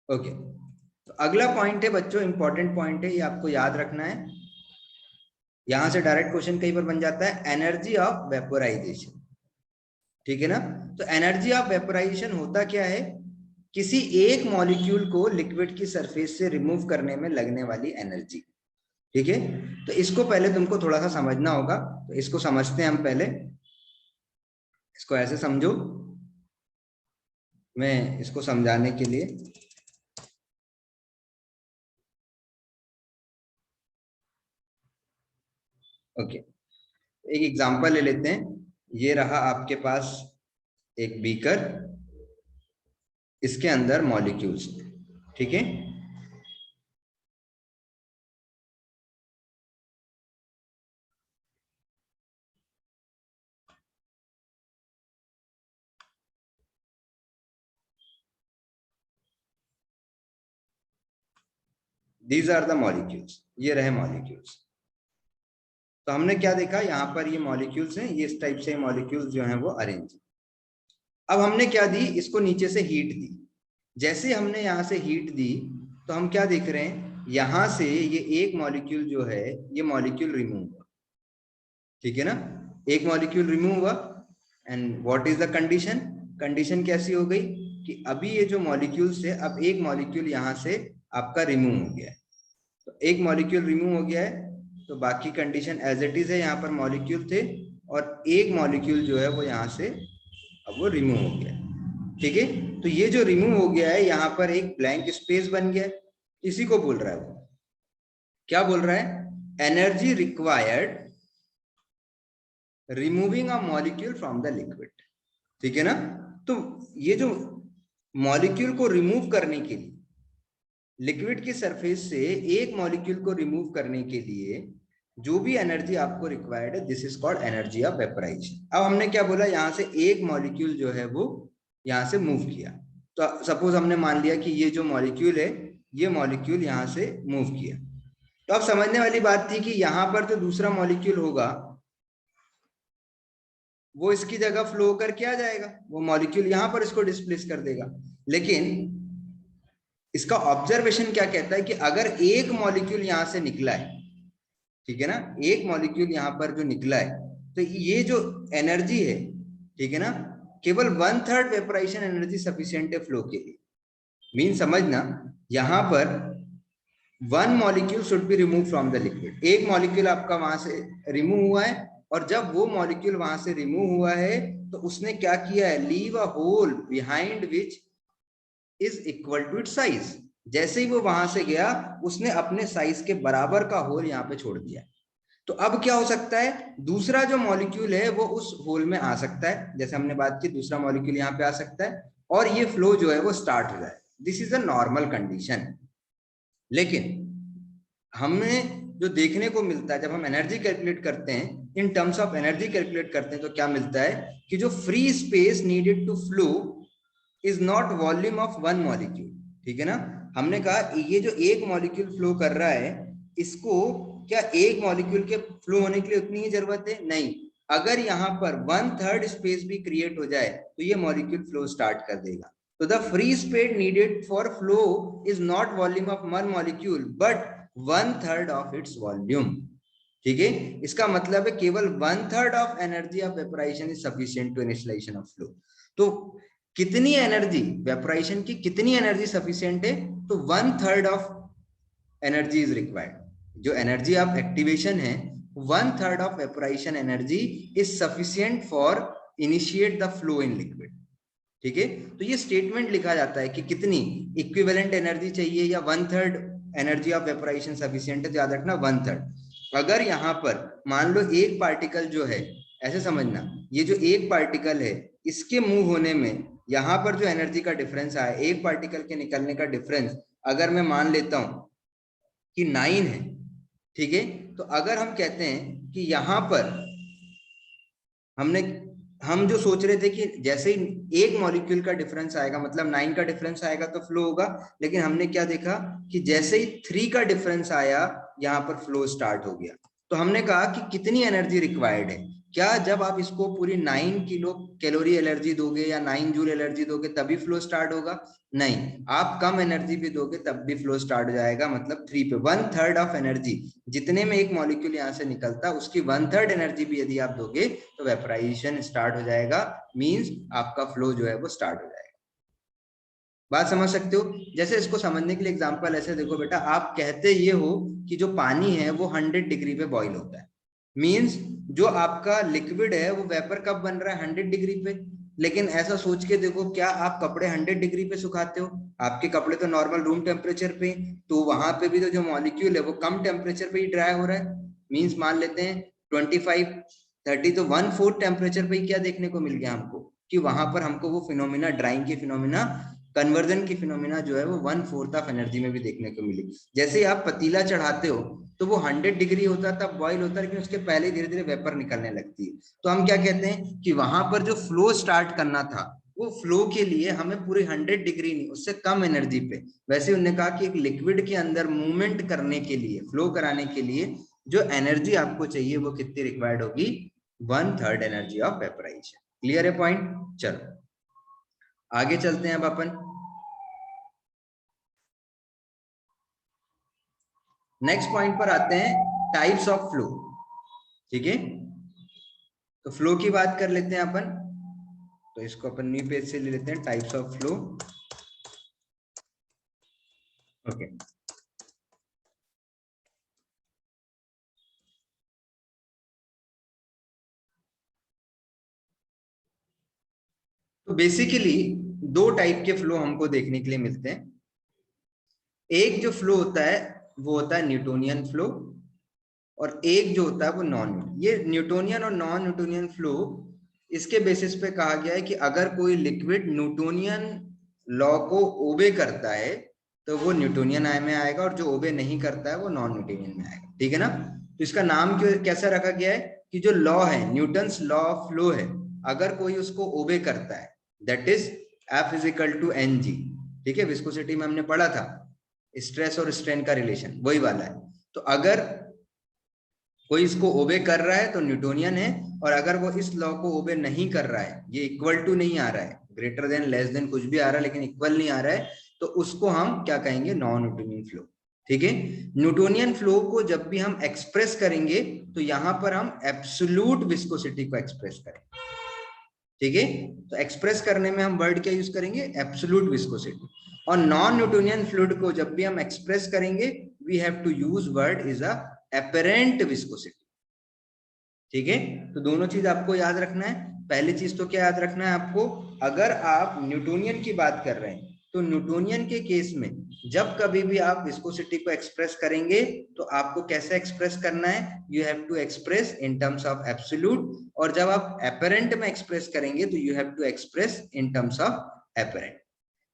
ओके, तो अगला पॉइंट है बच्चों, इंपॉर्टेंट पॉइंट है, ये आपको याद रखना है। यहां से डायरेक्ट क्वेश्चन कई बार बन जाता है, एनर्जी ऑफ वेपोराइजेशन। ठीक है ना, तो एनर्जी ऑफ वेपोराइजेशन होता क्या है, किसी एक मॉलिक्यूल को लिक्विड की सरफेस से रिमूव करने में लगने वाली एनर्जी। ठीक है, तो इसको पहले तुमको थोड़ा सा समझना होगा, तो इसको समझते हैं हम पहले। इसको ऐसे समझो, मैं इसको समझाने के लिए ओके एक एग्जांपल ले लेते हैं। ये रहा आपके पास एक बीकर, इसके अंदर मॉलिक्यूल्स, ठीक है। दीज आर द मॉलिक्यूल्स, ये रहे मॉलिक्यूल्स। तो हमने क्या देखा, यहाँ पर ये मॉलिक्यूल्स हैं, ये इस टाइप से मॉलिक्यूल्स जो हैं वो अरेंज। अब हमने क्या दी, इसको नीचे से हीट दी। जैसे हमने यहाँ से हीट दी तो हम क्या देख रहे हैं, यहाँ से ये एक मॉलिक्यूल जो है ये मॉलिक्यूल रिमूव हुआ। ठीक है ना, एक मॉलिक्यूल रिमूव हुआ and what is the condition, condition कैसी हो गई कि अभी ये जो मॉलिक्यूल्स है, अब एक मॉलिक्यूल यहाँ से आपका रिमूव हो गया है। तो एक मॉलिक्यूल रिमूव हो गया है तो बाकी कंडीशन एज इट इज है, यहाँ पर मॉलिक्यूल थे और एक मॉलिक्यूल जो है वो यहाँ से अब वो रिमूव हो गया। ठीक है, तो ये जो रिमूव हो गया है यहाँ पर एक ब्लैंक स्पेस बन गया, इसी को बोल रहा है वो, क्या बोल रहा है, energy required removing a molecule from the liquid. ठीक है ना, तो ये जो मॉलिक्यूल को रिमूव करने के लिए, लिक्विड की सरफेस से एक मॉलिक्यूल को रिमूव करने के लिए जो भी एनर्जी आपको रिक्वायर्ड है, this is called energy of vaporisation. अब हमने क्या बोला, यहाँ से एक मॉलिक्यूल जो है वो यहाँ से मूव किया। तो सपोज हमने मान लिया कि ये जो मॉलिक्यूल है ये मॉलिक्यूल यहाँ से मूव किया, तो अब समझने वाली बात थी कि यहाँ पर जो दूसरा मॉलिक्यूल होगा वो इसकी जगह फ्लो करके आ जाएगा, वो मॉलिक्यूल यहाँ पर इसको डिस्प्लेस कर देगा। लेकिन इसका ऑब्जर्वेशन क्या कहता है कि अगर एक मॉलिक्यूल यहाँ से निकला है, ठीक है ना, एक मॉलिक्यूल यहाँ पर जो निकला है, तो ये जो एनर्जी है, ठीक है ना, केवल 1/3 वेपोराइजेशन एनर्जी सफिशिएंट है फ्लो के लिए। मीन समझना, यहाँ पर one molecule should be remove from the liquid, एक मॉलिक्यूल आपका वहां से रिमूव हुआ है और जब वो मॉलिक्यूल वहां से रिमूव हुआ है तो उसने क्या किया है, leave a hole behind which is equal to its size. जैसे ही वो वहां से गया उसने अपने साइज के बराबर का होल यहाँ पे छोड़ दिया। तो अब क्या हो सकता है, दूसरा जो मॉलिक्यूल है वो उस होल में आ सकता है, जैसे हमने बात की दूसरा मॉलिक्यूल यहाँ पे आ सकता है और ये फ्लो जो है वो स्टार्ट हो जाए। This is a normal condition. लेकिन हमें जो देखने को मिलता है जब हम एनर्जी कैलकुलेट करते हैं, in terms of energy calculate करते हैं, तो क्या मिलता है कि जो free space needed to flow is not volume of one molecule. ठीक है ना, हमने कहा ये जो एक मॉलिक्यूल फ्लो कर रहा है, इसको क्या एक मॉलिक्यूल के फ्लो होने के लिए उतनी ही जरूरत है? नहीं। अगर यहाँ पर 1/3 स्पेस भी क्रिएट हो जाए तो ये मॉलिक्यूल फ्लो स्टार्ट कर देगा। तो the free space needed for flow is not volume of one molecule but 1/3 of its volume. ठीक है, इसका मतलब है केवल 1/3 of energy of vaporisation is sufficient to initialisation of flow. तो कितनी एनर्जी वेपोराइजेशन की, कितनी एनर्जी सफिशिएंट है? तो 1/3 ऑफ एनर्जी इज रिक्वायर्ड। जो एनर्जी ऑफ एक्टिवेशन है 1/3 of vaporisation energy is sufficient for initiate the flow in liquid. ठीक है, तो ये स्टेटमेंट लिखा जाता है कि कितनी इक्विवेलेंट एनर्जी चाहिए या 1/3 एनर्जी ऑफ वेपोराइजेशन सफिशिएंट है। याद रखना 1/3। अगर यहाँ पर मान लो एक पार्टिकल जो है, ऐसे समझना, ये जो एक पार्टिकल है इसके मूव होने में यहाँ पर जो एनर्जी का डिफरेंस आया, एक पार्टिकल के निकलने का डिफरेंस अगर मैं मान लेता हूं कि 9 है, ठीक है, तो अगर हम कहते हैं कि यहाँ पर हम जो सोच रहे थे कि जैसे ही एक मॉलिक्यूल का डिफरेंस आएगा मतलब 9 का डिफरेंस आएगा तो फ्लो होगा, लेकिन हमने क्या देखा कि जैसे ही 3 का डिफरेंस आया यहाँ पर फ्लो स्टार्ट हो गया। तो हमने कहा कि कितनी एनर्जी रिक्वायर्ड है? क्या जब आप इसको पूरी 9 किलो कैलोरी एनर्जी दोगे या 9 जूल एनर्जी दोगे तभी फ्लो स्टार्ट होगा? नहीं, आप कम एनर्जी भी दोगे तब भी फ्लो स्टार्ट हो जाएगा। मतलब 3 पे 1/3 ऑफ एनर्जी, जितने में एक मॉलिक्यूल यहाँ से निकलता उसकी 1/3 एनर्जी भी यदि आप दोगे तो वेपोराइजेशन स्टार्ट हो जाएगा। मींस आपका फ्लो जो है वो स्टार्ट हो जाएगा। बात समझ सकते हो? जैसे इसको समझने के लिए एग्जांपल ऐसे देखो बेटा, आप कहते ये हो कि जो पानी है वो 100 डिग्री पे बॉईल होता है। मींस जो आपका लिक्विड है वो वेपर कब बन रहा है? 100 डिग्री पे। लेकिन ऐसा सोच के देखो, क्या आप कपड़े 100 डिग्री पे सुखाते हो? आपके कपड़े तो नॉर्मल रूम टेम्परेचर पे, तो वहां पे भी तो जो मॉलिक्यूल है वो कम टेम्परेचर पे ही ड्राई हो रहा है। मींस मान लेते हैं 25 30, तो 1/4 टेम्परेचर पे ही क्या देखने को मिल गया हमको कि वहां पर हमको वो फिनोमिना, ड्राइंग की फिनोमिना, कन्वर्जन की फिनोमिना जो है वो 1/4 ऑफ एनर्जी में भी देखने को मिली। जैसे आप पतीला चढ़ाते हो तो वो 100 डिग्री होता है तब बॉईल होता है, लेकिन उसके पहले धीरे धीरे वेपर निकलने लगती है। तो हम क्या कहते हैं कि वहां पर जो फ्लो स्टार्ट करना था वो फ्लो के लिए हमें पूरी 100 डिग्री नहीं, उससे कम एनर्जी पे। वैसे उन्होंने कहा कि एक लिक्विड के अंदर मूवमेंट करने के लिए, फ्लो कराने के लिए जो एनर्जी आपको चाहिए वो कितनी रिक्वायर्ड होगी? 1/3 एनर्जी ऑफ वेपराइजेशन। क्लियर है पॉइंट? चलो आगे चलते हैं अब अपन नेक्स्ट पॉइंट पर आते हैं, टाइप्स ऑफ फ्लो। ठीक है, तो फ्लो की बात कर लेते हैं अपन। तो इसको अपन न्यू पेज से ले लेते हैं, टाइप्स ऑफ फ्लो। ओके, तो बेसिकली दो टाइप के फ्लो हमको देखने के लिए मिलते हैं। एक जो फ्लो होता है वो होता है न्यूटोनियन फ्लो, और एक जो होता है वो नॉन। ये न्यूटोनियन और नॉन न्यूटोनियन फ्लो इसके बेसिस पे कहा गया है कि अगर कोई लिक्विड न्यूटोनियन लॉ को ओबे करता है तो वो न्यूटोनियन आय में आएगा, और जो ओबे नहीं करता है वो नॉन न्यूटोनियन में आएगा। ठीक है ना? तो इसका नाम क्यों कैसा रखा गया है कि जो लॉ है, न्यूटन्स लॉ ऑफ फ्लो है, अगर कोई उसको ओबे करता है that is F is equal to NG। ठीक है, विस्कोसिटी में हमने पढ़ा था स्ट्रेस और स्ट्रेन का रिलेशन, वही वाला है। तो अगर कोई इसको ओबे कर रहा है तो न्यूटोनियन है, और अगर वो इस लॉ को ओबे नहीं कर रहा है, ये इक्वल टू नहीं आ रहा है, ग्रेटर देन लेस देन कुछ भी आ रहा है लेकिन इक्वल नहीं आ रहा है, तो उसको हम क्या कहेंगे? Non Newtonian flow. ठीक है, न्यूटोनियन फ्लो को जब भी हम एक्सप्रेस करेंगे तो यहां पर हम एब्सोल्यूट विस्कोसिटी को एक्सप्रेस करेंगे। ठीक है, तो एक्सप्रेस करने में हम वर्ड क्या यूज करेंगे? Absolute viscosity. और नॉन न्यूटोनियन फ्लूइड को जब भी हम एक्सप्रेस करेंगे we have to use word is a apparent viscosity। ठीक है, तो दोनों चीज आपको याद रखना है। पहली चीज तो क्या याद रखना है आपको, अगर आप न्यूटोनियन की बात कर रहे हैं तो न्यूटोनियन के केस में जब कभी भी आप विस्कोसिटी को एक्सप्रेस करेंगे तो आपको कैसे एक्सप्रेस करना है, you have to express in terms of absolute, और जब आप एपरेंट में एक्सप्रेस करेंगे तो you have to express in terms of apparent.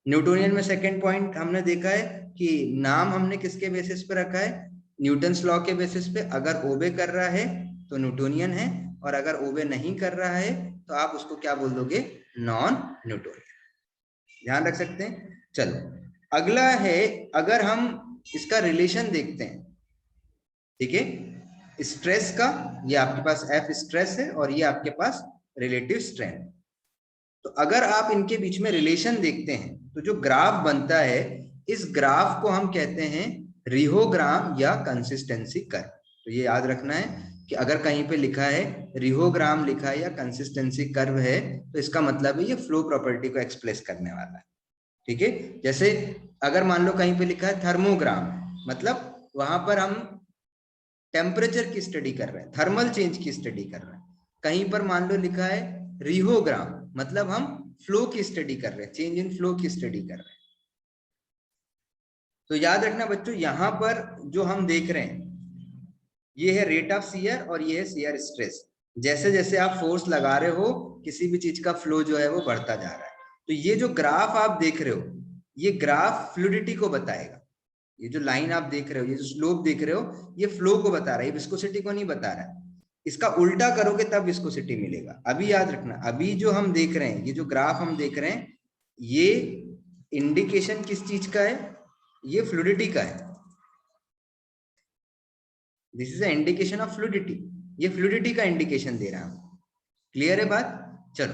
Newtonian में सेकंड पॉइंट हमने देखा है कि नाम हमने किसके बेसिस पे रखा है, न्यूटन्स लॉ के बेसिस पे। अगर ओबे कर रहा है तो न्यूटोनियन है, और अगर ओबे नहीं कर रहा है तो आप उसको क्या बोल दोगे, नॉन न्यूटोनियन। ध्यान रख सकते हैं। चलो अगला है, अगर हम इसका रिलेशन देखते हैं, ठीक है, स्ट्रेस का, ये आपके पास एफ स्ट्रेस है और ये आपके पास रिलेटिव स्ट्रेंथ। तो अगर आप इनके बीच में रिलेशन देखते हैं तो जो ग्राफ बनता है, इस ग्राफ को हम कहते हैं रिहोग्राम या कंसिस्टेंसी कर्व। तो ये याद रखना है कि अगर कहीं पे लिखा है रिहोग्राम लिखा है या कंसिस्टेंसी कर्व है तो इसका मतलब है ये फ्लो प्रॉपर्टी को एक्सप्रेस करने वाला है। ठीक है, जैसे अगर मान लो कहीं पे लिखा है थर्मोग्राम, मतलब वहां पर हम टेम्परेचर की स्टडी कर रहे हैं, थर्मल चेंज की स्टडी कर रहे हैं। कहीं पर मान लो लिखा है रिहोग्राम, मतलब हम फ्लो की स्टडी कर रहे हैं, चेंज इन फ्लो की स्टडी कर रहे हैं। तो याद रखना बच्चों, यहां पर जो हम देख रहे हैं ये है रेट ऑफ शियर और ये है शियर स्ट्रेस। जैसे जैसे आप फोर्स लगा रहे हो किसी भी चीज का फ्लो जो है वो बढ़ता जा रहा है। तो ये जो ग्राफ आप देख रहे हो, ये ग्राफ फ्लूइडिटी को बताएगा। ये जो लाइन आप देख रहे हो, ये जो स्लोप देख रहे हो, ये फ्लो को बता रहा है, ये विस्कोसिटी को नहीं बता रहा है। इसका उल्टा करोगे तब विस्कोसिटी मिलेगा। अभी याद रखना, अभी जो हम देख रहे हैं, ये जो ग्राफ हम देख रहे हैं, ये इंडिकेशन किस चीज का है, ये फ्लूइडिटी का है। This is a indication of fluidity, ये फ्लूइडिटी का इंडिकेशन दे रहा है। क्लियर है बात? चलो,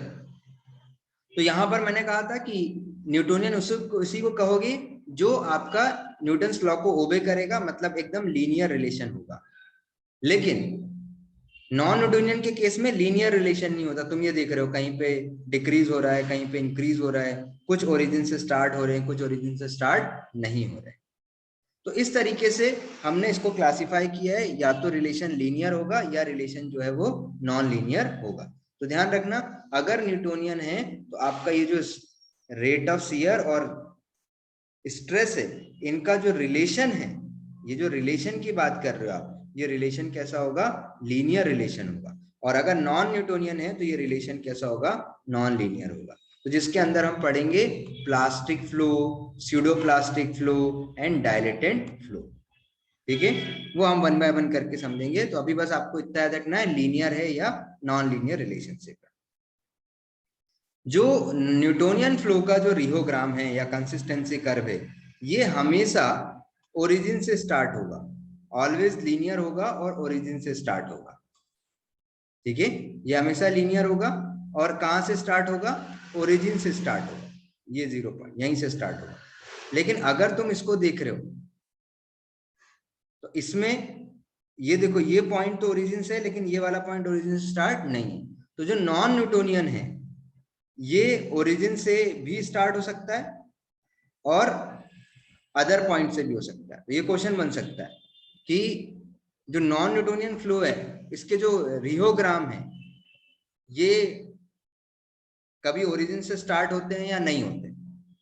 तो यहां पर मैंने कहा था कि न्यूटोनियन उसी को कहोगे जो आपका न्यूटन्स लॉ को ओबे करेगा, मतलब एकदम लीनियर रिलेशन होगा। लेकिन नॉन न्यूटोनियन के केस में लीनियर रिलेशन नहीं होता। तुम ये देख रहे हो कहीं पे डिक्रीज हो रहा है, कहीं पे इंक्रीज हो रहा है, कुछ ओरिजिन से स्टार्ट हो रहे हैं, कुछ ओरिजिन से स्टार्ट नहीं हो रहे। तो इस तरीके से हमने इसको क्लासिफाई किया है, या तो रिलेशन लीनियर होगा या रिलेशन जो है वो नॉन लीनियर होगा। तो ध्यान रखना, अगर न्यूटोनियन है तो आपका ये जो रेट ऑफ शियर और स्ट्रेस है, इनका जो रिलेशन है, ये जो रिलेशन की बात कर रहे हो आप, ये रिलेशन कैसा होगा, लीनियर रिलेशन होगा। और अगर नॉन न्यूटोनियन है तो ये रिलेशन कैसा होगा, नॉन लीनियर होगा। तो जिसके अंदर हम पढ़ेंगे plastic flow, pseudo plastic flow and dilatant flow. ठीक है, वो हम वन बाय वन करके समझेंगे। तो अभी बस आपको इतना याद रखना है, लीनियर है या नॉन लीनियर रिलेशनशिप। जो न्यूटोनियन फ्लो का जो रिहोग्राम है या कंसिस्टेंसी कर्व है, ये हमेशा ओरिजिन से स्टार्ट होगा, ऑलवेज लीनियर होगा और ओरिजिन से स्टार्ट होगा। ठीक है, ये हमेशा लीनियर होगा और कहां से स्टार्ट होगा, ओरिजिन से स्टार्ट होगा, ये 0 पॉइंट यहीं से स्टार्ट होगा। लेकिन अगर तुम इसको देख रहे हो तो इसमें ये देखो, ये पॉइंट तो ओरिजिन से है लेकिन ये वाला पॉइंट ओरिजिन से स्टार्ट नहीं है। तो जो नॉन न्यूटोनियन है ये ओरिजिन से भी स्टार्ट हो सकता है और अदर पॉइंट से भी हो सकता है। तो ये क्वेश्चन बन सकता है कि जो नॉन न्यूटोनियन फ्लो है, इसके जो रिहोग्राम है, ये कभी ओरिजिन से स्टार्ट होते हैं या नहीं होते।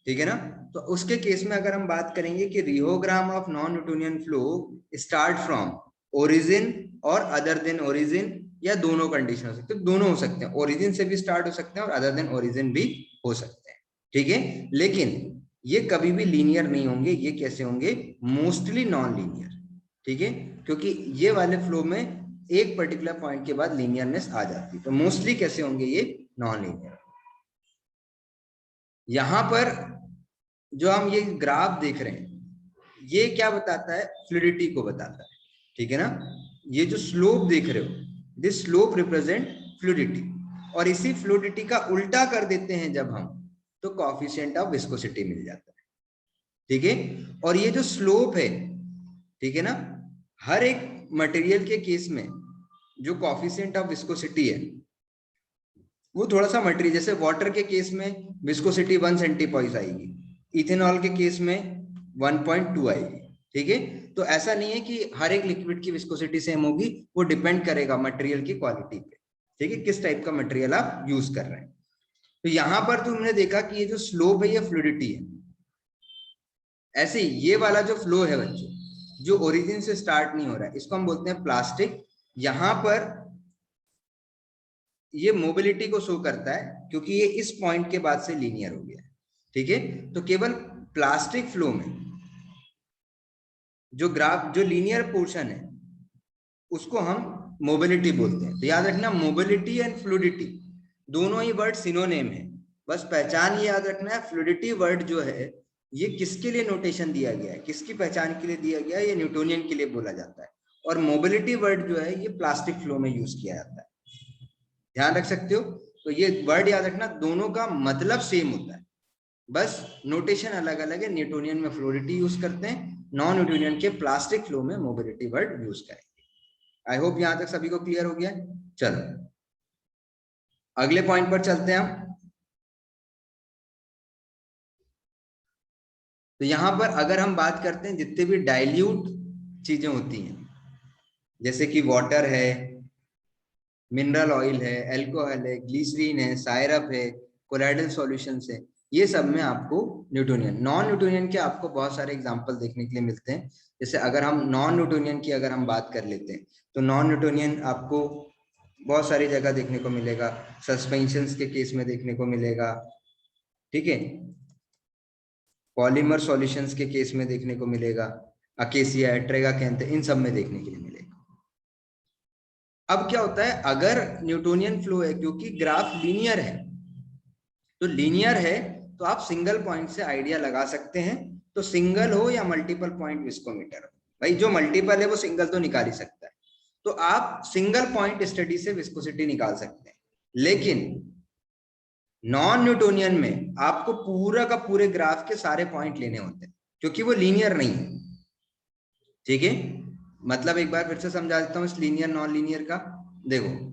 ठीक है ना? तो उसके केस में अगर हम बात करेंगे कि rheogram of non Newtonian flow start from origin और अदर देन ओरिजिन, या दोनों कंडीशन हो सकते हैं, दोनों हो सकते हैं, ओरिजिन से भी स्टार्ट हो सकते हैं और अदर देन ओरिजिन भी हो सकते हैं। ठीक है, लेकिन ये कभी भी लीनियर नहीं होंगे। ये कैसे होंगे, मोस्टली नॉन लीनियर। ठीक है, क्योंकि ये वाले फ्लो में एक पर्टिकुलर पॉइंट के बाद लीनियरनेस आ जाती है। तो मोस्टली कैसे होंगे, ये नॉन लीनियर। यहां पर जो हम ये ग्राफ देख रहे हैं, ये क्या बताता है, फ्लूइडिटी को बताता है। ठीक है ना? ये जो स्लोप देख रहे हो, दिस स्लोप रिप्रेजेंट फ्लूइडिटी, और इसी फ्लूइडिटी का उल्टा कर देते हैं जब हम, तो कोएफिशिएंट ऑफ विस्कोसिटी मिल जाता है। ठीक है, और ये जो स्लोप है, ठीक है ना, हर एक मटेरियल के केस में जो कोएफिशिएंट ऑफ विस्कोसिटी है वो थोड़ा सा मटेरियल, जैसे वाटर के केस में विस्कोसिटी 1 सेंटीपॉइस आएगी, इथेनॉल के केस में 1.2 आएगी। ठीक है, तो ऐसा नहीं है कि हर एक लिक्विड की विस्कोसिटी सेम होगी, वो डिपेंड करेगा मटेरियल की क्वालिटी पे, ठीक है, किस टाइप का मटेरियल आप यूज कर रहे हैं। तो यहां पर तुमने देखा कि ये जो स्लोप है ये फ्लूइडिटी है। ऐसे ये वाला जो फ्लो है बच्चों, जो ओरिजिन से स्टार्ट नहीं हो रहा है, इसको हम बोलते हैं प्लास्टिक। यहां पर ये मोबिलिटी को शो करता है क्योंकि ये इस पॉइंट के बाद से लीनियर हो गया है, ठीक है। तो केवल प्लास्टिक फ्लो में जो ग्राफ, जो लीनियर पोर्शन है, उसको हम मोबिलिटी बोलते हैं। तो याद रखना, मोबिलिटी एंड फ्लूइडिटी दोनों ही वर्ड सिनोनिम है। बस पहचान ये याद रखना है, फ्लूइडिटी वर्ड जो है ये किसके लिए नोटेशन दिया गया है, किसकी पहचान के लिए दिया गया है, ये न्यूटोनियन के लिए बोला जाता है। और मोबिलिटी वर्ड जो है ये प्लास्टिक फ्लो में यूज किया जाता है, ध्यान रख सकते हो। तो ये वर्ड याद रखना, दोनों का मतलब सेम होता है, बस नोटेशन अलग अलग है। न्यूटोनियन में फ्लूइडिटी यूज करते हैं, नॉन न्यूटोनियन के प्लास्टिक फ्लो में मोबिलिटी वर्ड यूज करेंगे। आई होप यहां तक सभी को क्लियर हो गया। चलो अगले पॉइंट पर चलते हैं हम। तो यहां पर अगर हम बात करते हैं जितने भी डाइल्यूट चीजें होती हैं, जैसे कि वाटर है, मिनरल ऑयल है, अल्कोहल है, ग्लिसरीन है, सायरप है, कोलाइडल सॉल्यूशंस है, ये सब में आपको न्यूटोनियन, नॉन न्यूटोनियन के आपको बहुत सारे एग्जांपल देखने के लिए मिलते हैं। जैसे अगर हम नॉन न्यूटोनियन की अगर हम बात कर लेते हैं, तो नॉन न्यूटोनियन आपको बहुत सारी जगह देखने को मिलेगा। सस्पेंशंस के केस में देखने को मिलेगा, ठीक है, पॉलीमर सॉल्यूशंस के केस में देखने को मिलेगा, अकेसिया, ट्रेगाकैंथ, इन सब में देखने के लिए मिलेगा। अब क्या होता है, अगर न्यूटोनियन फ्लो है, क्योंकि ग्राफ लीनियर है, तो लीनियर है तो आप सिंगल पॉइंट से आइडिया लगा सकते हैं। तो सिंगल हो या मल्टीपल पॉइंट विस्कोमीटर हो, भाई जो मल्टीपल है वो सिंगल तो निकाल ही सकता है, तो आप सिंगल पॉइंट स्टडी से विस्कोसिटी निकाल सकते हैं। लेकिन नॉन न्यूटोनियन में आपको पूरा का पूरे ग्राफ के सारे पॉइंट लेने होते हैं, क्योंकि वो लीनियर नहीं है, ठीक है। मतलब एक बार फिर से समझा देता हूं इस लीनियर नॉन लीनियर का। देखो,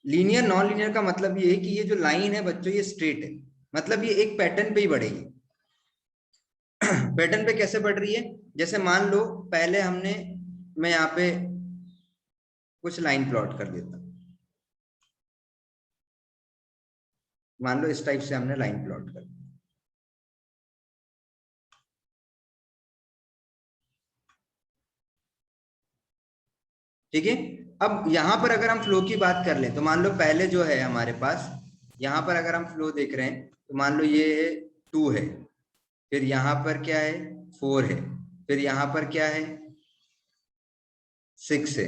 लीनियर नॉन लीनियर का मतलब ये है कि ये जो लाइन है बच्चों ये स्ट्रेट है, मतलब ये एक पैटर्न पे ही बढ़ेगी। पैटर्न पे कैसे बढ़ रही है, जैसे मान लो पहले हमने, मैं यहाँ पे कुछ लाइन प्लॉट कर देता हूं, मान लो इस टाइप से हमने लाइन प्लॉट कर दी, ठीक है। अब यहां पर अगर हम फ्लो की बात कर लें, तो मान लो पहले जो है हमारे पास, यहां पर अगर हम फ्लो देख रहे हैं, तो मान लो ये 2 है, फिर यहां पर क्या है 4 है, फिर यहां पर क्या है 6 है,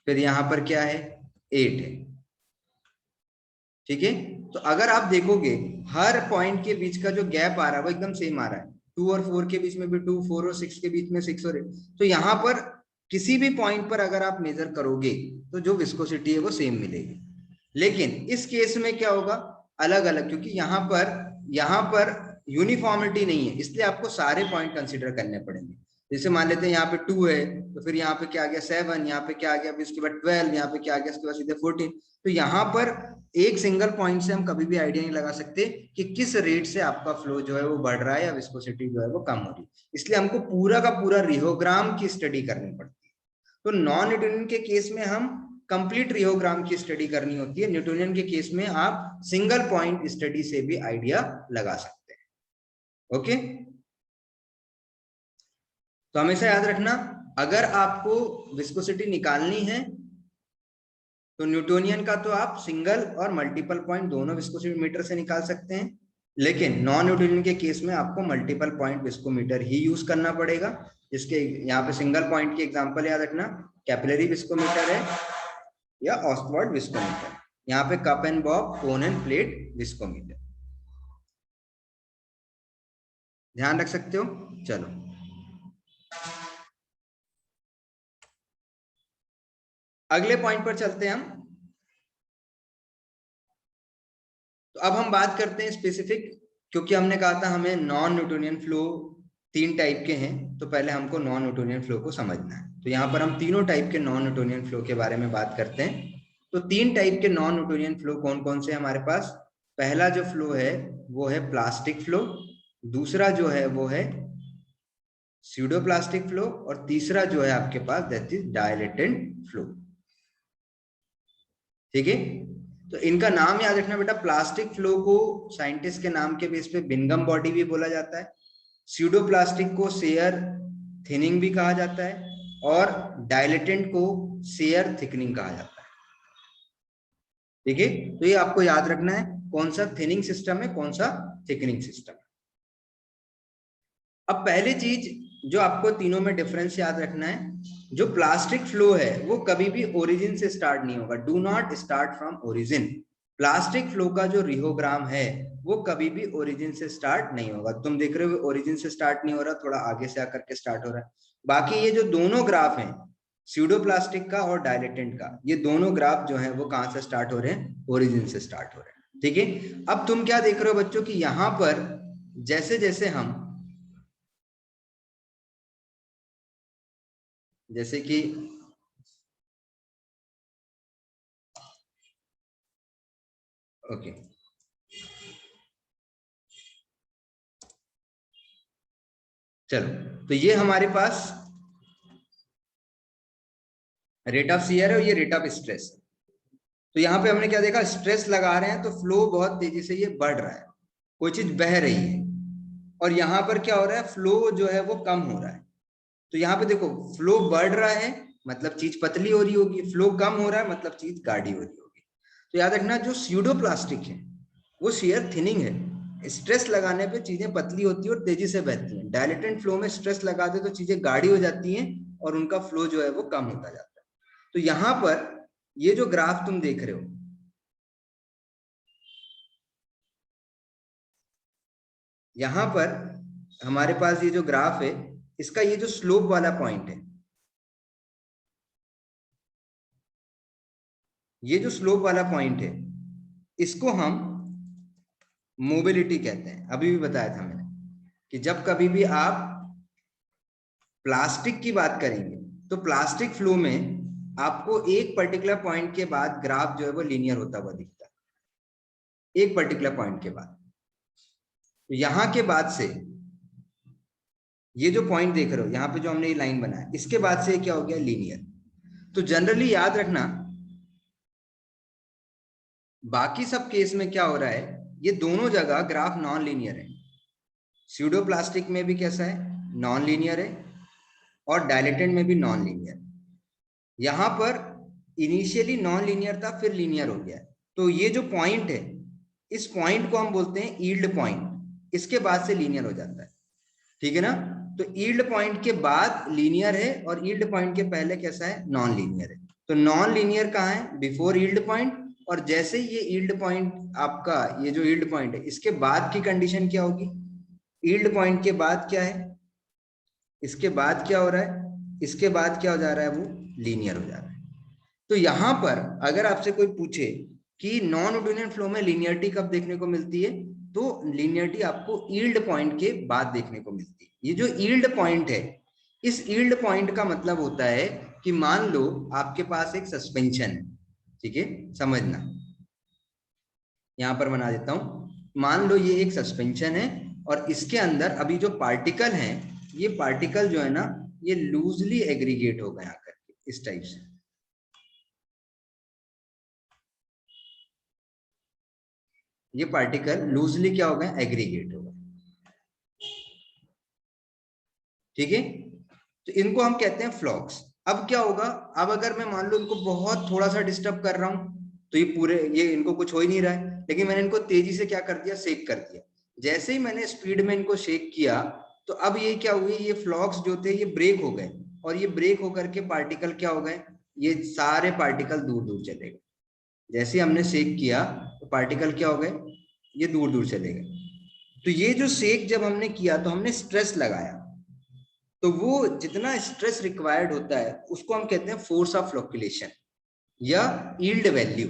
फिर यहां पर क्या है 8 है, ठीक है। तो अगर आप देखोगे हर पॉइंट के बीच का जो गैप आ रहा है वो एकदम सेम आ रहा है, 2 और 4 के बीच में भी 2, 4 और 6 के बीच में 6 और 8। तो यहाँ पर किसी भी पॉइंट पर अगर आप मेजर करोगे तो जो विस्कोसिटी है वो सेम मिलेगी। लेकिन इस केस में क्या होगा, अलग अलग, क्योंकि यहाँ पर यूनिफॉर्मिटी नहीं है, इसलिए आपको सारे पॉइंट कंसिडर करने पड़ेंगे। जैसे मान लेते हैं यहाँ पे 2 है, तो फिर यहाँ पे क्या आ गया 7, यहाँ पे क्या आ गया, फिर उसके बाद 12, यहाँ पे क्या आ गया, उसके बाद सीधे 14। तो यहाँ पर एक सिंगल पॉइंट से हम कभी भी आइडिया नहीं लगा सकते कि किस रेट से आपका फ्लो जो है वो बढ़ रहा है या विस्कोसिटी जो है वो कम हो रही है, इसलिए हमको पूरा का पूरा रिहोग्राम की स्टडी करनी पड़ती है। तो नॉन न्यूटोनियन के केस में हम कंप्लीट रिहोग्राम की स्टडी करनी होती है, न्यूटोनियन के केस में आप सिंगल पॉइंट स्टडी से भी आइडिया लगा सकते हैं। ओके, तो हमेशा याद रखना, अगर आपको विस्कोसिटी निकालनी है तो न्यूटोनियन का तो आप सिंगल और मल्टीपल पॉइंट दोनों विस्कोसिटी मीटर से निकाल सकते हैं, लेकिन नॉन न्यूटोनियन के केस में आपको मल्टीपल पॉइंट विस्कोमीटर ही यूज करना पड़ेगा। जिसके यहाँ पे सिंगल पॉइंट की एग्जांपल याद रखना, कैपिलरी विस्कोमीटर है या ऑस्टवर्ड विस्कोमीटर, यहाँ पे cup and Bob, cone end plate viscometer, ध्यान रख सकते हो। चलो अगले पॉइंट पर चलते हैं हम। तो अब हम बात करते हैं स्पेसिफिक, क्योंकि हमने कहा था हमें नॉन न्यूटोनियन फ्लो 3 टाइप के हैं, तो पहले हमको नॉन न्यूटोनियन फ्लो को समझना है। तो यहाँ पर हम तीनों टाइप के नॉन न्यूटोनियन फ्लो के बारे में बात करते हैं। तो 3 टाइप के नॉन न्यूटोनियन फ्लो कौन कौन से हमारे पास, पहला जो फ्लो है वो है प्लास्टिक फ्लो, दूसरा जो है वो है स्यूडोप्लास्टिक फ्लो, और तीसरा जो है आपके पास दैट इज डायलेटेंट फ्लो। ठीक है, तो इनका नाम याद रखना बेटा। प्लास्टिक फ्लो को साइंटिस्ट के नाम के बेस पे बिंगम बॉडी भी बोला जाता है, स्यूडोप्लास्टिक को शेयर थिनिंग भी कहा जाता है, और डायलेटेंट को शेयर थिकनिंग कहा जाता है। ठीक है, तो ये आपको याद रखना है कौन सा थिनिंग सिस्टम है, कौन सा थिकनिंग सिस्टम है। अब पहली चीज जो आपको तीनों में डिफरेंस याद रखना है, जो प्लास्टिक फ्लो है वो कभी भी ओरिजिन से स्टार्ट नहीं होगा। Do not start from origin. Plastic flow का जो रिहोग्राम है वो कभी भी ओरिजिन से स्टार्ट नहीं होगा। तुम देख रहे हो ओरिजिन से स्टार्ट नहीं हो रहा, थोड़ा आगे से आकर के स्टार्ट हो रहा है। बाकी ये जो दोनों ग्राफ हैं, स्यूडोप्लास्टिक का और डायलेटेंट का, ये दोनों ग्राफ जो है वो कहां से स्टार्ट हो रहे हैं, ओरिजिन से स्टार्ट हो रहे हैं। ठीक है, अब तुम क्या देख रहे हो बच्चों की यहां पर जैसे जैसे हम, जैसे कि ओके, चलो, तो ये हमारे पास रेट ऑफ शियर है और ये रेट ऑफ स्ट्रेस है। तो यहाँ पे हमने क्या देखा, स्ट्रेस लगा रहे हैं तो फ्लो बहुत तेजी से ये बढ़ रहा है, कोई चीज बह रही है, और यहाँ पर क्या हो रहा है, फ्लो जो है वो कम हो रहा है। तो यहाँ पे देखो फ्लो बढ़ रहा है मतलब चीज पतली हो रही होगी, फ्लो कम हो रहा है मतलब चीज गाढ़ी हो रही होगी। तो याद रखना जो स्यूडोप्लास्टिक है वो शेयर थिनिंग है, स्ट्रेस लगाने पे चीजें पतली होती है और तेजी से बहती हैं। डायलेटेंट फ्लो में स्ट्रेस लगा दे तो चीजें गाढ़ी हो जाती हैं और उनका फ्लो जो है वो कम होता जाता है। तो यहाँ पर ये जो ग्राफ तुम देख रहे हो, यहाँ पर हमारे पास ये जो ग्राफ है इसका ये जो स्लोप वाला पॉइंट है, ये जो स्लोप वाला पॉइंट है इसको हम मोबिलिटी कहते हैं। अभी भी बताया था मैंने कि जब कभी भी आप प्लास्टिक की बात करेंगे तो प्लास्टिक फ्लो में आपको एक पर्टिकुलर पॉइंट के बाद ग्राफ जो है वो लीनियर होता हुआ दिखता है, एक पर्टिकुलर पॉइंट के बाद। तो यहां के बाद से ये जो पॉइंट देख रहे हो यहाँ पे जो हमने ये लाइन बनाया, इसके बाद से क्या हो गया, लीनियर। तो जनरली याद रखना बाकी सब केस में क्या हो रहा है, ये दोनों जगह ग्राफ नॉन लीनियर है। स्यूडोप्लास्टिक में भी कैसा है, नॉन लीनियर है, और डायलेटेंट में भी नॉन लीनियर। यहां पर इनिशियली नॉन लीनियर था फिर लीनियर हो गया। तो ये जो पॉइंट है इस पॉइंट को हम बोलते हैं यील्ड पॉइंट, इसके बाद से लीनियर हो जाता है। ठीक है ना, तो यील्ड पॉइंट के बाद लीनियर है और यील्ड पॉइंट के पहले कैसा है, नॉन लीनियर है। तो नॉन लीनियर कहाँ है, बिफोर यील्ड पॉइंट, और जैसे ये यील्ड पॉइंट आपका, ये जो यील्ड पॉइंट है इसके बाद की कंडीशन क्या होगी, यील्ड पॉइंट के बाद क्या है, इसके बाद क्या हो रहा है, इसके बाद क्या हो जा रहा है, वो लीनियर हो जा रहा है। तो यहां पर अगर आपसे कोई पूछे कि नॉन न्यूटोनियन फ्लो में लीनियरिटी कब देखने को मिलती है, तो लीनियरिटी आपको यील्ड पॉइंट के बाद देखने को मिलती है। ये जो यील्ड पॉइंट है, इस यील्ड पॉइंट का मतलब होता है कि मान लो आपके पास एक सस्पेंशन है, ठीक है, समझना, यहां पर बना देता हूं। मान लो ये एक सस्पेंशन है और इसके अंदर अभी जो पार्टिकल हैं, ये पार्टिकल जो है ना ये लूजली एग्रीगेट हो गए आकर के इस टाइप से। ये पार्टिकल लूजली क्या हो गए, एग्रीगेट हो गए। ठीक है, तो इनको हम कहते हैं फ्लॉक्स। अब क्या होगा, अब अगर मैं मान लो इनको बहुत थोड़ा सा डिस्टर्ब कर रहा हूं तो ये पूरे, ये इनको कुछ हो ही नहीं रहा है, लेकिन मैंने इनको तेजी से क्या कर दिया, शेक कर दिया। जैसे ही मैंने स्पीड में इनको शेक किया तो अब ये क्या हुए, ये फ्लॉक्स जो थे ये ब्रेक हो गए, और ये ब्रेक होकर के पार्टिकल क्या हो गए, ये सारे पार्टिकल दूर दूर चले गए। जैसे हमने शेक किया तो पार्टिकल क्या हो गए, ये दूर दूर चले गए। तो ये जो शेक जब हमने किया तो हमने स्ट्रेस लगाया, तो वो जितना स्ट्रेस रिक्वायर्ड होता है उसको हम कहते हैं फोर्स ऑफ फ्लोक्युलेशन या यील्ड वैल्यू।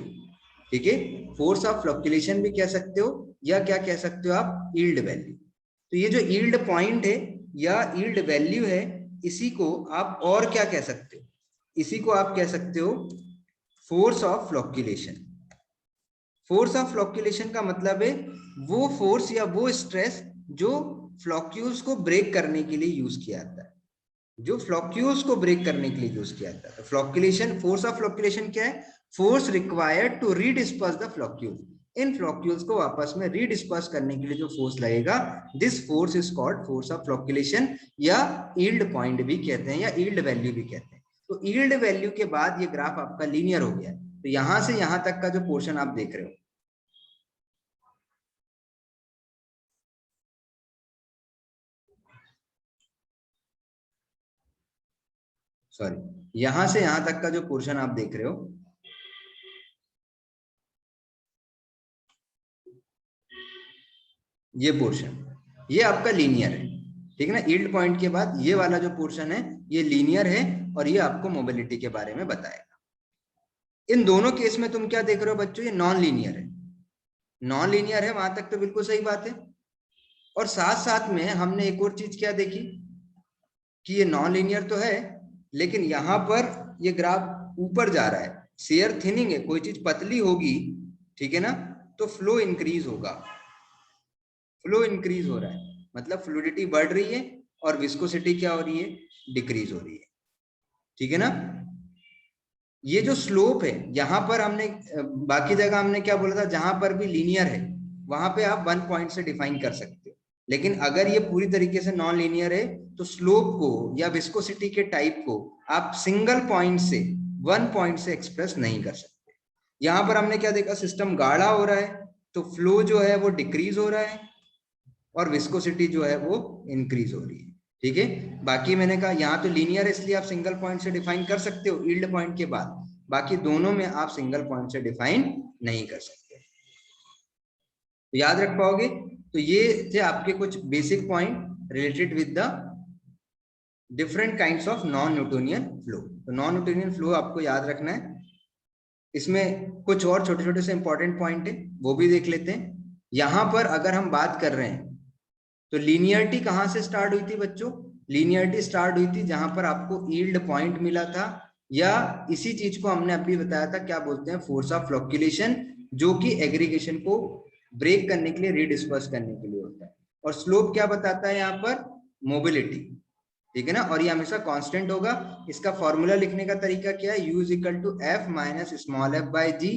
ठीक है, फोर्स ऑफ फ्लोक्युलेशन भी कह सकते हो या क्या कह सकते हो आप, यील्ड वैल्यू। तो ये जो यील्ड पॉइंट है या यील्ड वैल्यू है, इसी को आप और क्या कह सकते हो, इसी को आप कह सकते हो force of flocculation. Force of flocculation का मतलब है वो फोर्स या वो स्ट्रेस जो फ्लोक्यूल्स को ब्रेक करने के लिए यूज किया जाता है, जो फ्लोक्यूल्स को ब्रेक करने के लिए यूज किया जाता है। तो फ्लोक्यूलेशन, फोर्स ऑफ फ्लोक्यूलेशन क्या है? फोर्स रिक्वायर्ड टू रीडिस्पर्स द फ्लोक्यूल, इन फ्लोक्यूल्स को आपस में रीडिस्पर्स करने के लिए जो फोर्स लगेगा, this force is called force of flocculation, या यील्ड पॉइंट भी कहते हैं, या यील्ड वैल्यू भी कहते हैं। तो यील्ड वैल्यू के बाद ये ग्राफ आपका लीनियर हो गया। तो यहां से यहां तक का जो पोर्शन आप देख रहे हो, सॉरी, यहां से यहां तक का जो पोर्शन आप देख रहे हो, ये पोर्शन, ये आपका लीनियर है, ठीक है ना। यील्ड पॉइंट के बाद ये वाला जो पोर्शन है ये लीनियर है, और ये आपको मोबिलिटी के बारे में बताएगा। इन दोनों केस में तुम क्या देख रहे हो बच्चों? ये नॉन लीनियर है, नॉन लीनियर है, वहां तक तो बिल्कुल सही बात है। और साथ साथ में हमने एक और चीज क्या देखी कि ये नॉन लीनियर तो है, लेकिन यहां पर ये ग्राफ ऊपर जा रहा है, शेयर थिनिंग है, कोई चीज पतली होगी, ठीक है ना, तो फ्लो इंक्रीज होगा, फ्लो इंक्रीज हो रहा है, मतलब फ्लूइडिटी बढ़ रही है, और विस्कोसिटी क्या हो रही है? डिक्रीज हो रही है, ठीक है ना। ये जो स्लोप है, यहां पर हमने बाकी जगह हमने क्या बोला था, जहां पर भी लीनियर है वहां पे आप 1 पॉइंट से डिफाइन कर सकते हो, लेकिन अगर ये पूरी तरीके से नॉन लीनियर है तो स्लोप को या विस्कोसिटी के टाइप को आप सिंगल पॉइंट से, 1 पॉइंट से एक्सप्रेस नहीं कर सकते। यहां पर हमने क्या देखा, सिस्टम गाढ़ा हो रहा है तो फ्लो जो है वो डिक्रीज हो रहा है, और विस्कोसिटी जो है वो इंक्रीज हो रही है, ठीक है। बाकी मैंने कहा यहाँ तो लीनियर है, इसलिए आप सिंगल पॉइंट से डिफाइन कर सकते हो यील्ड पॉइंट के बाद, बाकी दोनों में आप सिंगल पॉइंट से डिफाइन नहीं कर सकते, तो याद रख पाओगे। तो ये थे आपके कुछ basic point related with the different kinds of non Newtonian flow. तो नॉन न्यूटोनियन फ्लो आपको याद रखना है। इसमें कुछ और छोटे छोटे से इंपॉर्टेंट पॉइंट है, वो भी देख लेते हैं। यहां पर अगर हम बात कर रहे हैं तो लीनियरिटी कहां से स्टार्ट हुई थी बच्चों? लीनियरिटी स्टार्ट हुई थी जहां पर आपको यील्ड पॉइंट मिला था, या इसी चीज को हमने अभी बताया था, क्या बोलते हैं, फोर्स ऑफ फ्लोक्यूलेशन, जो कि एग्रीगेशन को ब्रेक करने के लिए, रीडिस्पर्स करने के लिए होता है। और स्लोप क्या बताता है यहाँ पर? मोबिलिटी, ठीक है ना, और ये हमेशा कांस्टेंट होगा। इसका फॉर्मूला लिखने का तरीका क्या है? U is equal to F minus small F by G,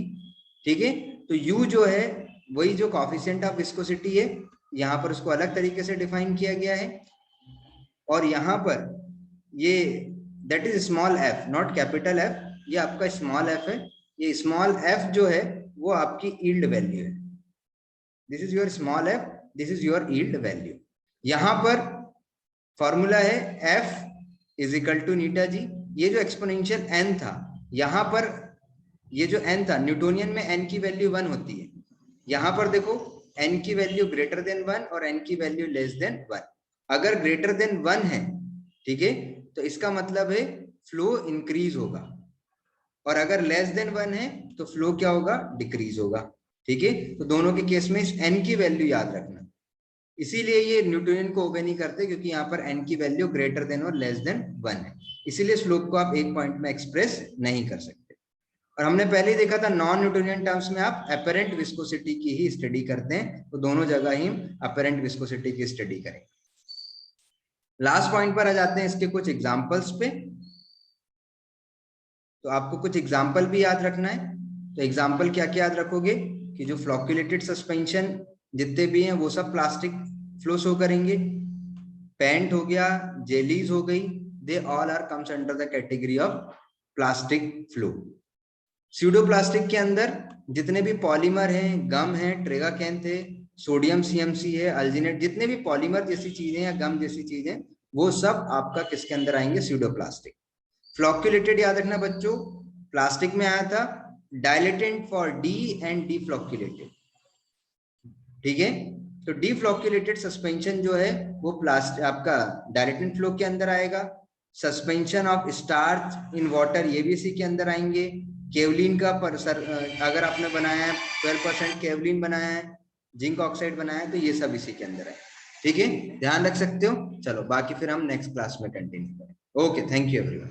ठीक है। तो U जो है वही जो कॉफिशिएंट ऑफ विस्कोसिटी है, यहाँ पर उसको अलग तरीके से डिफाइन किया गया है, और यहाँ पर ये that is small F, not capital F, ये आपका स्मॉल एफ है। ये स्मॉल एफ जो है वो आपकी यील्ड वैल्यू है, this is your small F, this is your yield value. यहाँ पर फॉर्मूला है एफ इज इक्वल टू नीटा जी। ये जो एक्सपोनेंशियल एन था, यहाँ पर ये जो एन था, न्यूटोनियन में एन की वैल्यू 1 होती है, यहाँ पर देखो एन की वैल्यू ग्रेटर देन 1 और एन की वैल्यू लेस देन 1। अगर ग्रेटर देन 1 है, ठीक है, तो इसका मतलब है फ्लो इंक्रीज होगा, और अगर लेस देन 1 है तो फ्लो क्या होगा? डिक्रीज होगा, ठीक है। तो दोनों के केस में इस एन की वैल्यू याद रखना, इसीलिए ये न्यूटोनियन को ओबे नहीं करते, क्योंकि यहाँ पर एन की वैल्यू ग्रेटर देन और लेस देन 1 है, इसीलिए स्लोप को आप एक पॉइंट में एक्सप्रेस नहीं कर सकते। और हमने पहले ही देखा था नॉन न्यूटोनियन टर्म्स में आप अपेरेंट विस्कोसिटी की ही स्टडी करते हैं, तो दोनों जगह ही अपेरेंट विस्कोसिटी की स्टडी करें। लास्ट पॉइंट पर आ जाते हैं इसके कुछ एग्जांपल्स पे। तो आपको कुछ एग्जांपल भी याद रखना है। तो एग्जांपल क्या क्या याद रखोगे कि जो फ्लोक्यूलेटेड सस्पेंशन जितने भी हैं वो सब प्लास्टिक फ्लो शो करेंगे। पेंट हो गया, जेलीज हो गई, they all are comes under the category of plastic flow. Pseudoplastic के अंदर जितने भी पॉलीमर हैं, गम है, ट्रेगाकैंथ है, सोडियम सीएमसी है, अल्जीनेट, जितने भी पॉलीमर जैसी चीजें या गम जैसी चीजें, वो सब आपका किसके अंदर आएंगे? स्यूडोप्लास्टिक। फ्लोक्यूलेटेड याद रखना बच्चों, प्लास्टिक में आया था डायलेटेंट फॉर डी एंड डीफ्लोक्यूलेटेड, ठीक है। तो डीफ्लोक्यूलेटेड सस्पेंशन जो है वो प्लास्टिक आपका डायलेटेंट फ्लो के अंदर आएगा। Suspension of starch in water, ये भी इसी के अंदर आएंगे। केवलिन का अगर आपने बनाया है 12% केवलिन बनाया है, जिंक ऑक्साइड बनाया है, तो ये सब इसी के अंदर है, ठीक है, ध्यान रख सकते हो। चलो बाकी फिर हम नेक्स्ट क्लास में कंटिन्यू करें। Okay, thank you everyone.